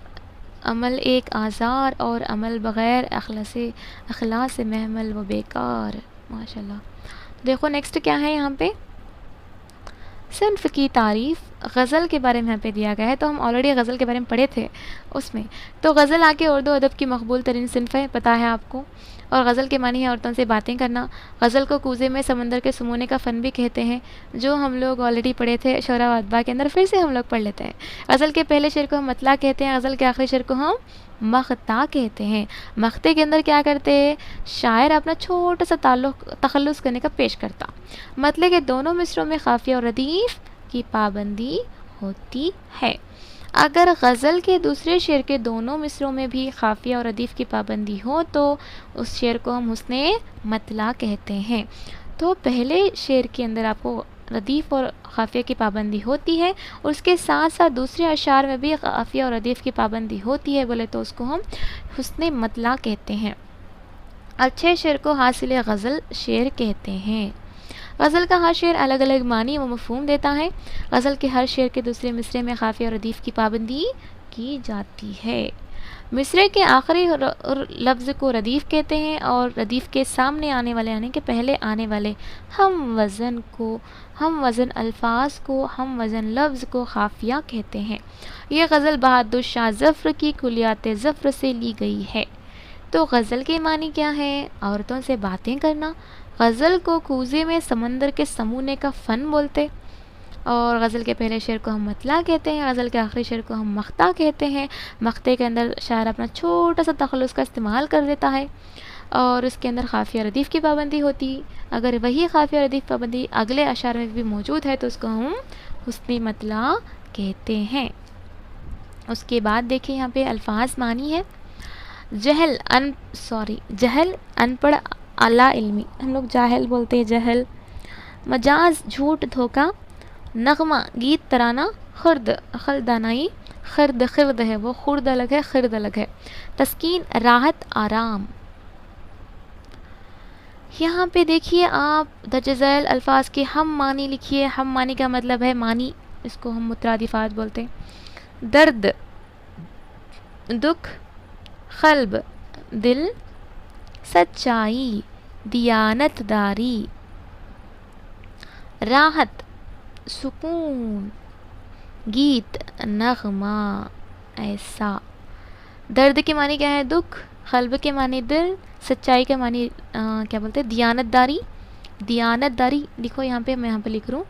अमल एक आज़ार और अमल बग़ैर अखलास महमल व बेकार। माशाल्लाह। देखो नेक्स्ट क्या है यहाँ पे, सिन्फ़ की तारीफ़। गज़ल के बारे में यहाँ पे दिया गया है, तो हम ऑलरेडी गज़ल के बारे में पढ़े थे उसमें। तो गज़ल आके उर्दू अदब की मकबूल तरीन सिन्फ़ है, पता है आपको। और गज़ल के मानी है औरतों से बातें करना। गज़ल को कूज़े में समंदर के सुमोने का फ़न भी कहते हैं, जो हम लोग ऑलरेडी पढ़े थे शोरा व अदबा के अंदर, फिर से हम लोग पढ़ लेते हैं। गज़ल के पहले शेर को हम मतला कहते हैं, गज़ल के आखिरी शेर को हम मख्ता कहते हैं। मख्ते के अंदर क्या करते हैं, शायर अपना छोटा सा तखल्लुस करने का पेश करता। मतले के दोनों मिसरों में काफ़िया और रदीफ़ की पाबंदी होती है। अगर गज़ल के दूसरे शेर के दोनों मिसरों में भी काफ़िया और रदीफ़ की पाबंदी हो तो उस शेर को हम हुस्ने मतला कहते हैं। तो पहले शेर के अंदर आपको रदीफ़ और काफ़िया की पाबंदी होती है, और उसके साथ साथ दूसरे अशार में भी काफ़िया और रदीफ़ की पाबंदी होती है, बोले तो उसको हम हुस्ने मतला कहते हैं। अच्छे शेर को हासिल गज़ल शेर कहते हैं। गज़ल का हर शेर अलग अलग मानी व मफ़हूम देता है। गज़ल के हर शेर के दूसरे मिसरे में काफ़िया और रदीफ़ की पाबंदी की जाती है। मिसरे के आखिरी लफ्ज़ को रदीफ़ कहते हैं, और रदीफ़ के सामने आने वाले यानी कि पहले आने वाले हम वज़न अल्फाज को, हम वज़न लफ्ज़ को काफ़िया कहते हैं। ये गज़ल बहादुर शाह ज़फ़र की कुलियात ज़फ़र से ली गई है। तो गज़ल के मानी क्या है? औरतों से बातें करना। गज़ल को कूज़े में समंदर के समूने का फ़न बोलते, और गज़ल के पहले शेर को हम मतला कहते हैं, गज़ल के आखिरी शेर को हम मख्ता कहते हैं। मख्ते के अंदर शायर अपना छोटा सा तखल्लुस का इस्तेमाल कर देता है, और उसके अंदर काफ़िया रदीफ़ की पाबंदी होती। अगर वही काफ़िया रदीफ़ पाबंदी अगले अशार में भी मौजूद है तो उसको हम हुस्ने मतला कहते हैं। उसके बाद देखिए यहाँ पे अल्फाज मानी है। जहल अनपढ़, अला इल्मी, हम लोग जाहिल बोलते हैं, जहल। मजाज झूठ धोखा। नगमा गीत तराना। खुर्द खलदानाई, खिर्द है वो, खुर्द अलग है, खिर्द अलग है। तस्कीन राहत आराम। यहाँ पे देखिए आप दर्ज अल्फाज के हम मानी लिखिए। हम मानी का मतलब है मानी, इसको हम मुतरादिफात बोलते हैं। दर्द दुख, क़ल्ब दिल, सच्चाई दियानतदारी, राहत सुकून, गीत नगमा ऐसा। दर्द के मानी क्या है? दुख। क़ल्ब के मानी दिल। सच्चाई के मानी क्या बोलते हैं? दियानतदारी। दियानतदारी लिखो यहाँ पे, मैं यहाँ पे लिख रहा हूँ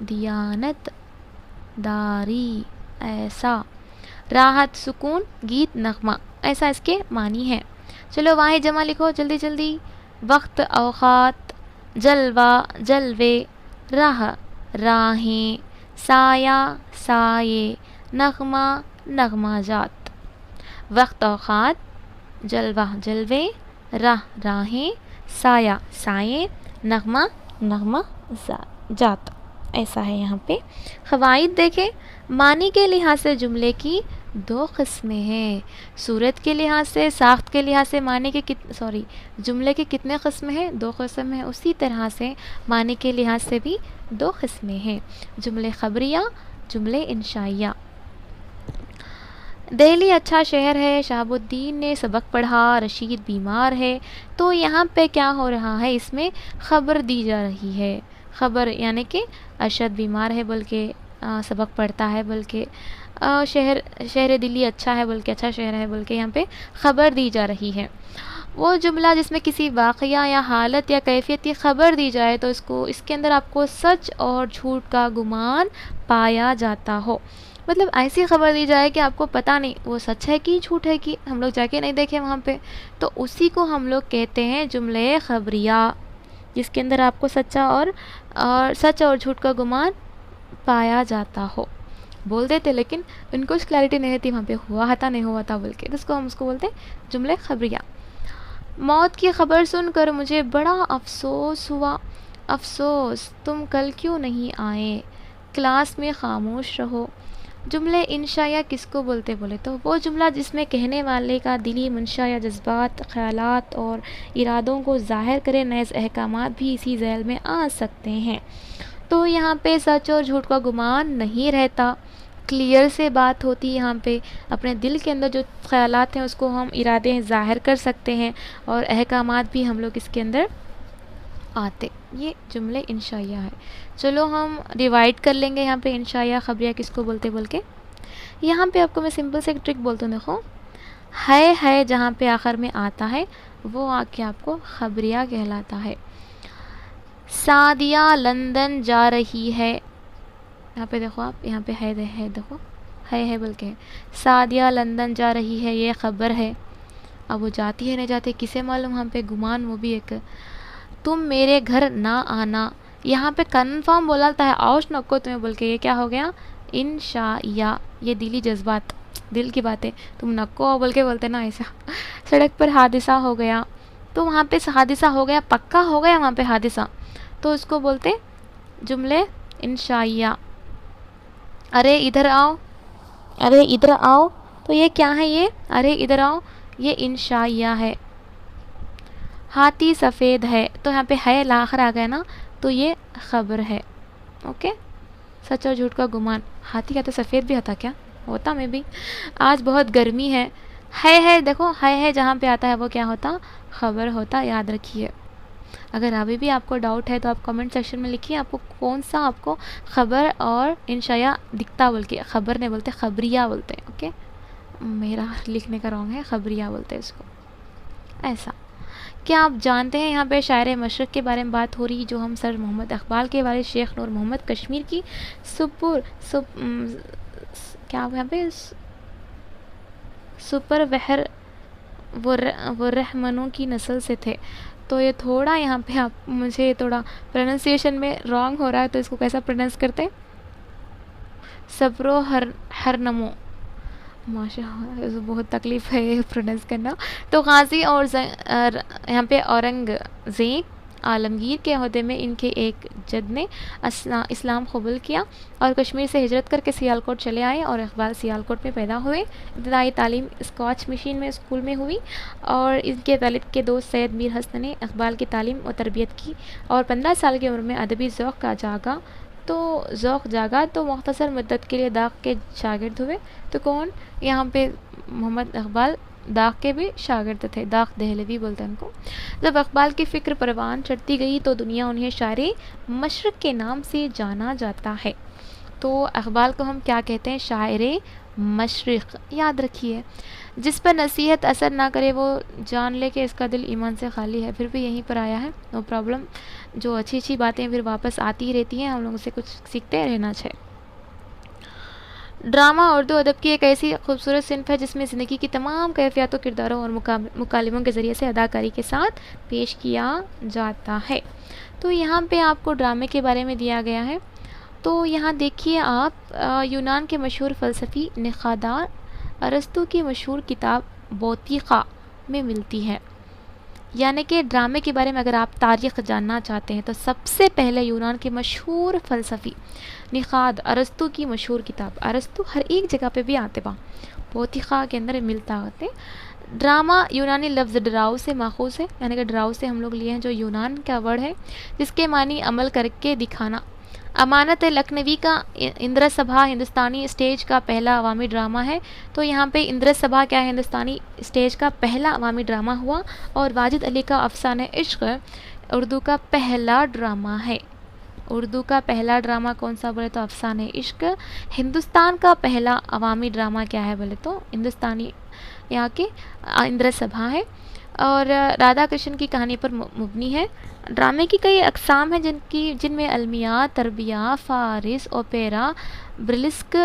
दियानतदारी ऐसा। राहत सुकून, गीत नगमा, ऐसा इसके मानी है। चलो वाहे जमा लिखो जल्दी जल्दी। वक्त औक़ात, जलवा जलवे, राह राहें, साया साये, नगमा नगमाजात। वक्त औक़ात, जलवा जलवे, राह राहें, साया साये, नगमा नगमा जात, ऐसा है यहाँ पे। क़वाइद देखें। मानी के लिहाज से जुमले की दो किस्में हैं। सूरत के लिहाज से, साख्त के लिहाज से मानी के जुमले के कितने किस्में हैं? दो किस्म हैं। उसी तरह से मानी के लिहाज से भी दो किस्में हैं, जुमले ख़बरिया, जुमले इंशाइया। दिल्ली अच्छा शहर है, शहाबुद्दीन ने सबक पढ़ा, रशीद बीमार है। तो यहाँ पे क्या हो रहा है? इसमें ख़बर दी जा रही है। ख़बर यानी कि अरशद बीमार है बोल के सबक पढ़ता है, बल्कि शहर दिल्ली अच्छा है बोल के, अच्छा शहर है बोल के यहाँ पे ख़बर दी जा रही है। वो जुमला जिसमें किसी वाक़या या हालत या कैफियत की ख़बर दी जाए तो इसके अंदर आपको सच और झूठ का गुमान पाया जाता हो। मतलब ऐसी ख़बर दी जाए कि आपको पता नहीं वो सच है कि झूठ है, कि हम लोग जाके नहीं देखे वहाँ पे, तो उसी को हम लोग कहते हैं जुमले ख़बरिया, जिसके अंदर आपको सच और झूठ का गुमान पाया जाता हो। बोल देते, लेकिन उनको कुछ क्लैरिटी नहीं रहती वहाँ पे हुआ था नहीं हुआ था बोल के, तो उसको हम उसको बोलते हैं जुमले खबरिया। मौत की खबर सुनकर मुझे बड़ा अफसोस हुआ, अफसोस तुम कल क्यों नहीं आए, क्लास में खामोश रहो। जुमले इंशा या किसको बोलते बोले तो वो जुमला जिसमें कहने वाले का दिली मंशा या जज्बात, ख्यालात और इरादों को ज़ाहिर करे, नए अहकामात भी इसी झैल में आ सकते हैं। तो यहाँ पे सच और झूठ का गुमान नहीं रहता, क्लियर से बात होती है। यहाँ पे अपने दिल के अंदर जो ख्यालात हैं उसको हम इरादे ज़ाहिर कर सकते हैं, और अहकामात भी हम लोग इसके अंदर आते। ये जुमले इंशाइया है। चलो हम डिवाइड कर लेंगे यहाँ पे इंशाइया खबरिया किसको बोलते बोल के। यहाँ पे आपको मैं सिंपल से एक ट्रिक बोलती हूँ, देखो है जहाँ पे आखिर में आता है वो आके आपको खबरिया कहलाता है। सादिया लंदन जा रही है, यहाँ पे देखो आप, यहाँ पे है देखो है बोल के, सादिया लंदन जा रही है, ये खबर है। अब वो जाती है नहीं जाती किसे मालूम, यहाँ पे गुमान वो भी एक। तुम मेरे घर ना आना, यहाँ पे कन्फर्म बोलाता है आओश नको तुम्हें बोल के, ये क्या हो गया इंशाइया, ये दिली जज्बात, दिल की बातें। तुम नको बोल के बोलते ना ऐसा। सड़क पर हादिसा हो गया, तो वहाँ पे हादिसा हो गया, पक्का हो गया वहाँ पे हादिसा, तो उसको बोलते जुमले इंशाइया। अरे इधर आओ, अरे इधर आओ, तो ये क्या है, ये अरे इधर आओ ये इंशाइया है। हाथी सफ़ेद है, तो यहाँ पे है लाखर आ गया ना, तो ये खबर है। ओके, सच और झूठ का गुमान। हाथी का तो सफ़ेद भी होता क्या, होता में भी। आज बहुत गर्मी है देखो है जहाँ पे आता है वो क्या होता, खबर होता, याद रखिए। अगर अभी भी आपको डाउट है तो आप कमेंट सेक्शन में लिखिए आपको कौन सा आपको खबर और इंशाया दिखता बोल के। खबर नहीं बोलते, खबरिया बोलते हैं। ओके, मेरा लिखने का रॉन्ग है, खबरिया बोलते हैं इसको। ऐसा क्या आप जानते हैं यहाँ पे शायर मशरक़ के बारे में बात हो रही, जो हम सर मोहम्मद इकबाल के वाले शेख नूर मोहम्मद कश्मीर की क्या यहाँ पे सुपर वहर वो रहमनों की नस्ल से थे। तो ये थोड़ा यहाँ पे आप मुझे थोड़ा प्रोनाउंसिएशन में रॉन्ग हो रहा है, तो इसको कैसा प्रोनाउंस करते, सब्रो हर नमो। माशाअल्लाह, बहुत तकलीफ़ है ये प्रोनाउंस करना। तो गाजी और यहाँ पे औरंगज़ेब आलमगीर के अहदे में इनके एक जद ने इस्लाम कबूल किया और कश्मीर से हिजरत करके सियालकोट चले आए, और इकबाल सियालकोट में पैदा हुए। इब्तदाई तालीम स्कॉच मिशन में स्कूल में हुई, और इनके वालिद के दोस्त सैयद मीर हसन ने इकबाल की तालीम और तरबियत की, और 15 साल की उम्र में अदबी ज़ौक़ जागा तो मुख्तसर मुद्दत के लिए दाग के शागिर्द हुए। तो कौन, यहाँ पे मोहम्मद इकबाल दाग के भी शागिर्द थे, दाग दहलवी बोलते हैं उनको। जब इकबाल की फ़िक्र परवान चढ़ती गई तो दुनिया उन्हें शायर मशरक़ के नाम से जाना जाता है। तो इकबाल को हम क्या कहते हैं, शायर मशरक़, याद रखिए। जिस पर नसीहत असर ना करे वो जान ले कि इसका दिल ईमान से खाली है। फिर भी यहीं पर आया है, नो प्रॉब्लम। जो अच्छी अच्छी बातें फिर वापस आती ही रहती हैं, हम लोगों से कुछ सीखते रहना चाहिए। ड्रामा उर्दू अदब की एक ऐसी खूबसूरत सिन्फ है जिसमें ज़िंदगी की तमाम कैफियतों, किरदारों और मुकालमों के ज़रिए से अदाकारी के साथ पेश किया जाता है। तो यहाँ पे आपको ड्रामे के बारे में दिया गया है। तो यहाँ देखिए आप, यूनान के मशहूर फ़लसफ़ी निखादार अरस्तु की मशहूर किताब बोतीक़ा में मिलती है। यानी कि ड्रामे के बारे में अगर आप तारीख़ जानना चाहते हैं तो सबसे पहले यूनान के मशहूर फ़लसफ़ी निखाद अरस्तु की मशहूर किताब, अरस्तु हर एक जगह पे भी आते वहाँ, बोतीक़ा के अंदर मिलता होते। ड्रामा यूनानी लफ्ज़ डराव से माखूज़ है, यानी कि डराव से हम लोग लिए हैं, जो यूनान का वर्ड है जिसके मानी अमल करके दिखाना। अमानत लखनवी का इंद्र सभा हिंदुस्तानी स्टेज का पहला अवामी ड्रामा है। तो यहाँ पे इंद्र सभा क्या है, हिंदुस्तानी स्टेज का पहला अवामी ड्रामा हुआ। और वाजिद अली का अफ़साने इश्क़ उर्दू का पहला ड्रामा है। उर्दू का पहला ड्रामा कौन सा बोले तो अफ़साने इश्क़। हिंदुस्तान का पहला अवामी ड्रामा क्या है बोले तो हिंदुस्तानी यहाँ के इंद्र सभा है, और राधा कृष्ण की कहानी पर मुबनी है। ड्रामे की कई अक़साम हैं जिनमें अलमिया, तरबिया, फ़ारिस, ओपेरा, ब्रिलिस्क,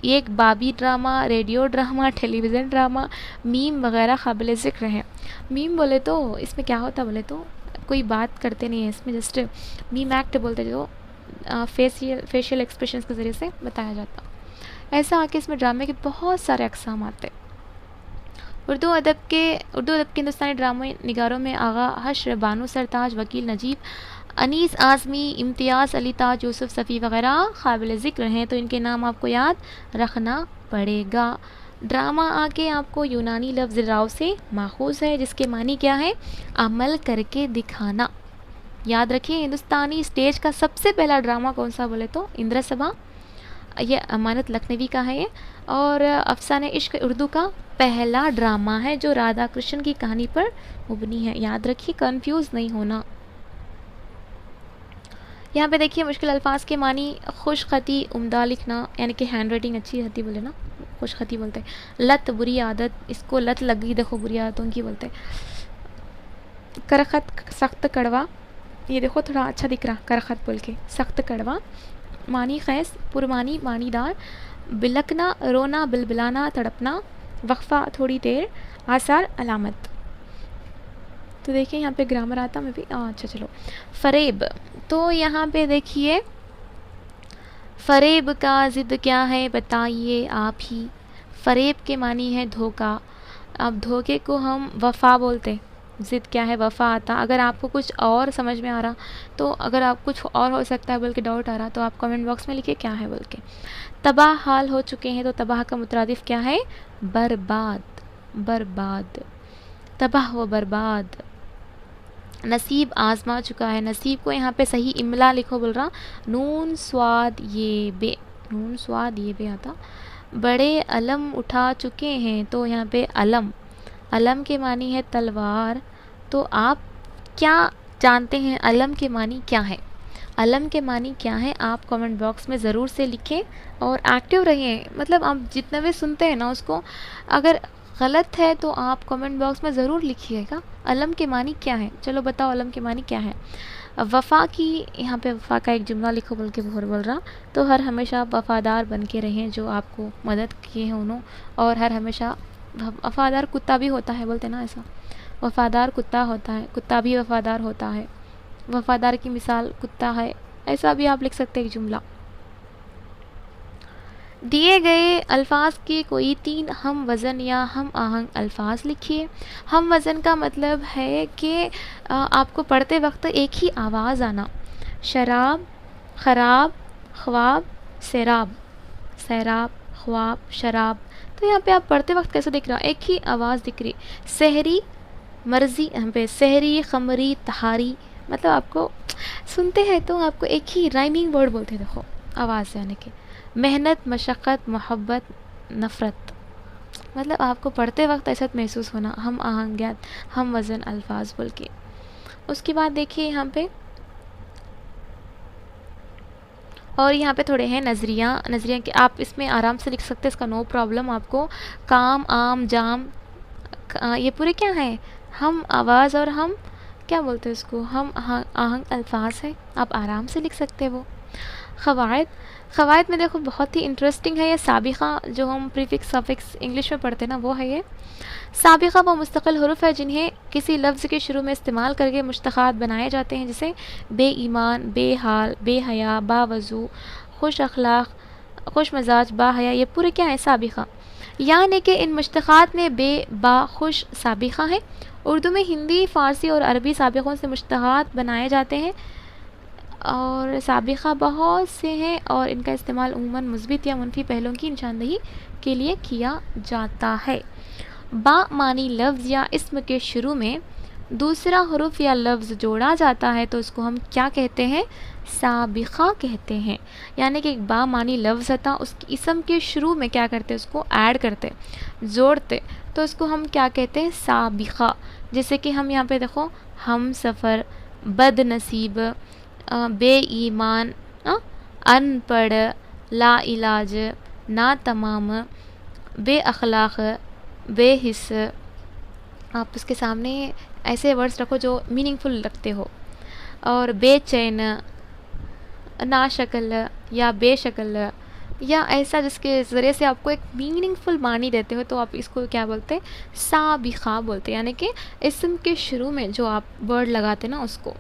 एक बाबी drama, radio drama, television drama, mime वगैरह काबिल ज़िक्र हैं। मीम बोले तो इसमें क्या होता बोले तो कोई बात करते नहीं है, इसमें जस्ट मीम एक्ट बोलते जो फेशियल एक्सप्रेशंस के ज़रिए से बताया जाता। ऐसा आके इसमें ड्रामे के बहुत सारे अक़साम आते हैं। उर्दू अदब के हिंदुस्तानी ड्रामे निगारों में आगा हश्र, बानू सरताज, वकील नजीब, अनीस आज़मी, इम्तियाज़ अली ताज, यूसुफ सफ़ी वगैरह काबिल ज़िक्र हैं, तो इनके नाम आपको याद रखना पड़ेगा। ड्रामा आके आपको यूनानी लफ्ज़ राव से माखूज़ है, जिसके मानी क्या है? अमल करके दिखाना। याद रखिए, हिंदुस्तानी स्टेज का सबसे पहला ड्रामा कौन सा बोले तो इंद्र सभा, ये अमानत लखनवी का है ये, और अफसाने इश्क उर्दू का पहला ड्रामा है जो राधा कृष्ण की कहानी पर मुबनी है। याद रखिए, कंफ्यूज नहीं होना। यहाँ पे देखिए मुश्किल अल्फाज के मानी खुश खती, उम्दा लिखना, यानी कि हैंड राइटिंग अच्छी रहती बोले ना, खुश खती बोलते हैं। लत बुरी आदत, इसको लत लगी देखो बुरी आदतों की बोलते हैं। करखत सख्त कड़वा, ये देखो थोड़ा अच्छा दिख रहा, करखत बोल के सख्त कड़वा। मानी खैस, पुरमानी मानीदार। बिलकना रोना, बिलबिलाना तड़पना। वक्फा थोड़ी देर। आसार अलामत। तो देखिए यहाँ पे ग्रामर आता मैं भी अच्छा चलो। फरेब, तो यहाँ पे देखिए फरेब का ज़िद क्या है बताइए आप ही। फरेब के मानी है धोखा। अब धोखे को हम वफ़ा बोलते, ज़िद क्या है? वफ़ा आता। अगर आपको कुछ और समझ में आ रहा, तो अगर आप कुछ और हो सकता है बोल के डाउट आ रहा, तो आप कमेंट बॉक्स में लिखिए क्या है बोल के। तबाह हाल हो चुके हैं, तो तबाह का मुतरादिफ क्या है? बर्बाद, बर्बाद, तबाह व बर्बाद। नसीब आज़मा चुका है, नसीब को यहाँ पे सही इमला लिखो बोल रहा, नून स्वाद ये बे, नून स्वाद ये बे आता। बड़े अलम उठा चुके हैं, तो यहाँ पे अलम, अलम के मानी है तलवार। तो आप क्या जानते हैं अलम के मानी क्या है? अलम के मानी क्या है आप कमेंट बॉक्स में ज़रूर से लिखें और एक्टिव रहिए। मतलब आप जितने भी सुनते हैं ना उसको, अगर गलत है तो आप कमेंट बॉक्स में ज़रूर लिखिएगा अलम के मानी क्या है। चलो बताओ अलम के मानी क्या है? वफ़ा की, यहाँ पे वफ़ा का एक जुमला लिखो बोल के बोल रहा, तो हर हमेशा वफ़ादार बन के रहें जो आपको मदद किए हैं उन्होंने, और हर हमेशा वफ़ादार कुत्ता भी होता है बोलते ना, ऐसा वफ़ादार कुत्ता होता है, कुत्ता भी वफ़ादार होता है, वफ़ादार की मिसाल कुत्ता है, ऐसा भी आप लिख सकते हैं एक जुमला। दिए गए अल्फाज के कोई 3 हम वज़न या हम आहंग अल्फाज लिखिए। हम वज़न का मतलब है कि आपको पढ़ते वक्त एक ही आवाज़ आना। शराब, खराब, ख्वाब, सैराब, सैराब, ख्वाब, शराब। तो यहाँ पे आप पढ़ते वक्त कैसे दिख रहा? एक ही आवाज़ दिख रही। सहरी, मर्ज़ी, यहाँ पे सहरी, खमरी, तहारी, मतलब आपको सुनते हैं तो आपको एक ही राइमिंग वर्ड बोलते हैं, देखो आवाज़ से आने के। मेहनत, मशक्क़त, मोहब्बत, नफ़रत, मतलब आपको पढ़ते वक्त ऐसा महसूस होना। हम आहंगियत, हम वज़न अल्फाज बोल के। उसके बाद देखिए यहाँ पे, और यहाँ पे थोड़े हैं नज़रिया, नज़रिया के आप इसमें आराम से लिख सकते हैं, इसका नो प्रॉब्लम आपको। काम, आम, जाम, ये पूरे क्या हैं? हम आवाज़, और हम क्या बोलते हैं इसको? हम आहंग अल्फाज हैं, आप आराम से लिख सकते हैं वो। क़वाइद, क़वाइद में देखो बहुत ही इंटरेस्टिंग है ये। साबिक़ा, जो हम प्रीफिक्स सफिक्स इंग्लिश में पढ़ते हैं ना, वो है ये। साबिक़ा वो मुस्तक़िल हुरूफ़ है जिन्हें किसी लफ्ज़ के शुरू में इस्तेमाल करके मुश्तक़ात बनाए जाते हैं, जैसे बेईमान, बेहाल, बेहया, बावज़ू, खुश अखलाक, खुश मजाज, बाहया, ये पूरे क्या है? साबिक़ा। यानी कि इन मुश्तक़ात में बे, बा, खुश साबिक़ा है। उर्दू में हिंदी, फ़ारसी और अरबी साबिक़ों से मुश्तक़ात बनाए जाते हैं, और साबिक़ा बहुत से हैं, और इनका इस्तेमाल उमूमन मुस्बित या मुनफी पहलों की निशानदही के लिए किया जाता है। बा मानी लफ्ज़ या इस्म के शुरू में दूसरा हुरूफ या लफ्ज़ जोड़ा जाता है, तो इसको हम क्या कहते हैं? साबिक़ा कहते हैं। यानी कि एक बा मानी लफ्ज़ था, उसकी इस्म के शुरू में क्या करते? उसको ऐड करते, जोड़ते, तो उसको हम क्या कहते हैं? साबिक़ा। जैसे कि हम यहाँ पे देखो, हम सफ़र, बदनसीब, बेईमान, अनपढ़, ला इलाज, ना तमाम, बे अखलाक, बेहिस। आप उसके सामने ऐसे वर्ड्स रखो जो मीनिंगफुल लगते हो। और बेचैन, नाशक्ल या बेशक्ल, या ऐसा जिसके ज़रिए से आपको एक मीनिंगफुल मानी देते हो, तो आप इसको क्या बोलते हैं? साबिक़ा बोलते हैं। यानी कि इस्म के शुरू में जो आप वर्ड लगाते ना, उसको,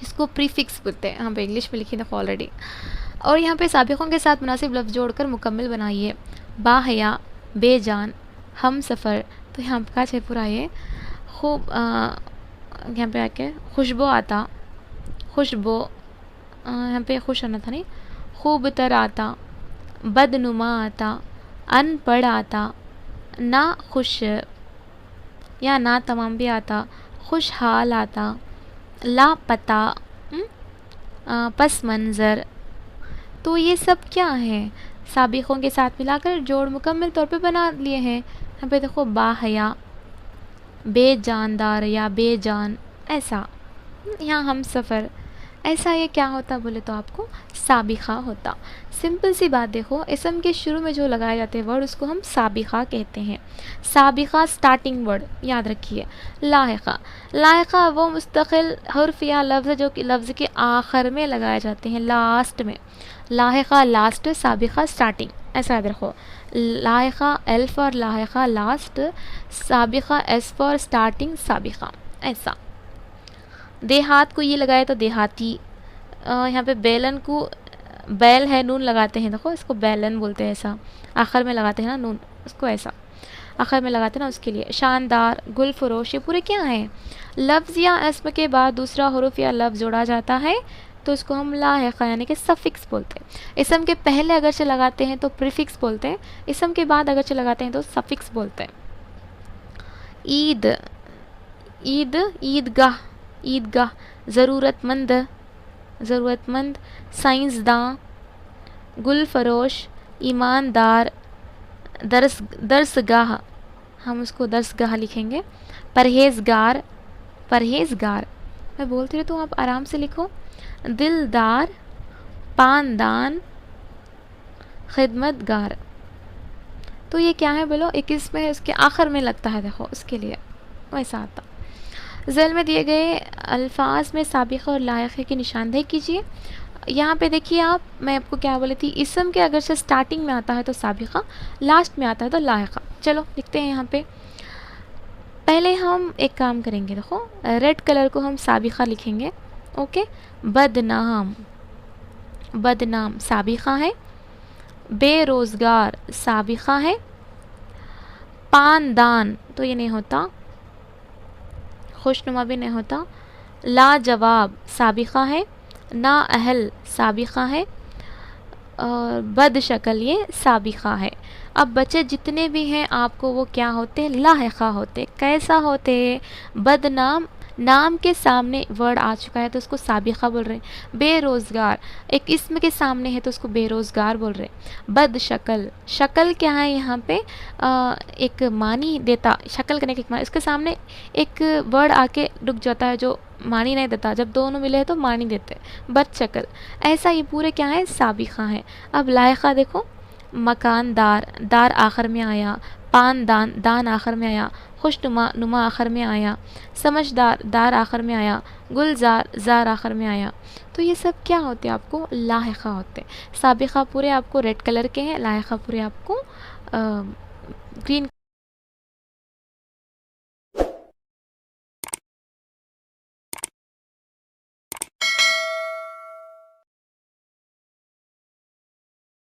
इसको प्रीफिक्स बोलते हैं। हाँ, इंग्लिश में लिखी देखो ऑलरेडी। और यहाँ पे साबिक़ों के साथ मुनासिब लफ्ज़ जोड़कर मुकम्मल बनाइए। बाहया, बेजान, हम सफ़र। तो यहाँ पे क्या पूरा ये खूब यहाँ पे आके खुशबू आता, खुशबू यहाँ पे खुश आना था नहीं, खूब तर आता, बदनुमा आता, अनपढ़ आता, ना खुश या ना तमाम भी आता, खुशहाल आता, लापता, पस मंज़र। तो ये सब क्या है, साबिक़ों के साथ मिलाकर जोड़ मुकम्मल तौर पे बना लिए हैं। यहाँ पे देखो बाहया, बेजानदार या बेजान, ऐसा। यहाँ हम सफ़र, ऐसा ये क्या होता बोले तो आपको साबिक़ा होता। सिंपल सी बात देखो, इसम के शुरू में जो लगाए जाते हैं वर्ड उसको हम साबिक़ा कहते हैं। साबिक़ा स्टार्टिंग वर्ड याद रखिए। लाहिक़ा, लाहिक़ा वो मुस्तक़िल हर्फ या लफ्ज़ जो कि लफ्ज़ के आखिर में लगाए जाते हैं, लास्ट में। लाहिक़ा लास्ट, साबिक़ा स्टार्टिंग, ऐसा याद रखो। लाहिक़ा एल फॉर लाहिक़ा लास्ट, साबिक़ा एस फॉर स्टार्टिंग साबिक़ा, ऐसा। देहात को ये लगाए तो देहाती। यहाँ पे बेलन को बैल है, नून लगाते हैं, देखो इसको बैलन बोलते हैं, ऐसा आखिर में लगाते हैं ना नून, उसको ऐसा आखिर में लगाते हैं ना, उसके लिए। शानदार, गुल फरोश, ये पूरे क्या हैं, लफ्ज़ या इसम के बाद दूसरा हरूफ या लफ्ज़ जोड़ा जाता है तो उसको हम लाहिक़ा यानी कि सफ़िक्स बोलते हैं। इसम के पहले अगर से लगाते हैं तो प्रीफिक्स बोलते हैं, इसम के बाद अगर से लगाते हैं तो सफ़िक्स बोलते हैं। ईद, ईद, ईदगाह, ईदगाह। ज़रूरतमंद, ज़रूरतमंद। साइंसदां, गुल फरोश, ईमानदार, दरसगाह, हम उसको दरसगाह लिखेंगे। परहेज़गार, परहेज़गार, मैं बोलती रहती हूँ आप आराम से लिखो। दिलदार, पानदान, खिदमतगार। तो ये क्या है बोलो, एक इसमें उसके आखिर में लगता है, देखो उसके लिए वैसा आता। ज़ैल में दिए गए अल्फाज में साबिक़ा और लाहिक़ा की निशानदेही कीजिए। यहाँ पे देखिए आप, मैं आपको क्या बोली थी, इसम के अगर से स्टार्टिंग में आता है तो साबिक़ा, लास्ट में आता है तो लाहिक़ा। चलो लिखते हैं यहाँ पे। पहले हम एक काम करेंगे, देखो रेड कलर को हम साबिक़ा लिखेंगे, ओके। बदनाम, बदनाम साबिक़ा है। बेरोज़गार साबिक़ा है। पानदान तो ये नहीं होता, खुशनुमा भी नहीं होता। लाजवाब साबिक़ा है। नाअहल साबिक़ा है। और बदशक्ल ये साबिक़ा है। अब बच्चे जितने भी हैं आपको वो क्या होते हैं, लाहिक़ा होते। कैसा होते, बदनाम, नाम के सामने वर्ड आ चुका है तो उसको साबिक़ा बोल रहे हैं। बेरोज़गार, एक इसम के सामने है तो उसको बेरोज़गार बोल रहे हैं। बदशक्ल, शक्ल क्या है यहाँ पे एक मानी देता, शक्ल करने के एक मानी, इसके सामने एक वर्ड आके रुक जाता है जो मानी नहीं देता, जब दोनों मिले हैं तो मानी देते, बदशक्ल। ऐसा ये पूरे क्या है, साबिक़ा है। अब लाहिक़ा देखो, मकानदार, दार आखिर में आया। पानदान, दान आखिर में आया। खुशनुमा, नुमा आखिर में आया। समझदार, दार आखिर में आया। गुलजार, जार आखिर में आया। तो ये सब क्या होते हैं, आपको लाहिक़ा होते। साबिक़ा पूरे आपको रेड कलर के हैं, लाहिक़ा पूरे आपको ग्रीन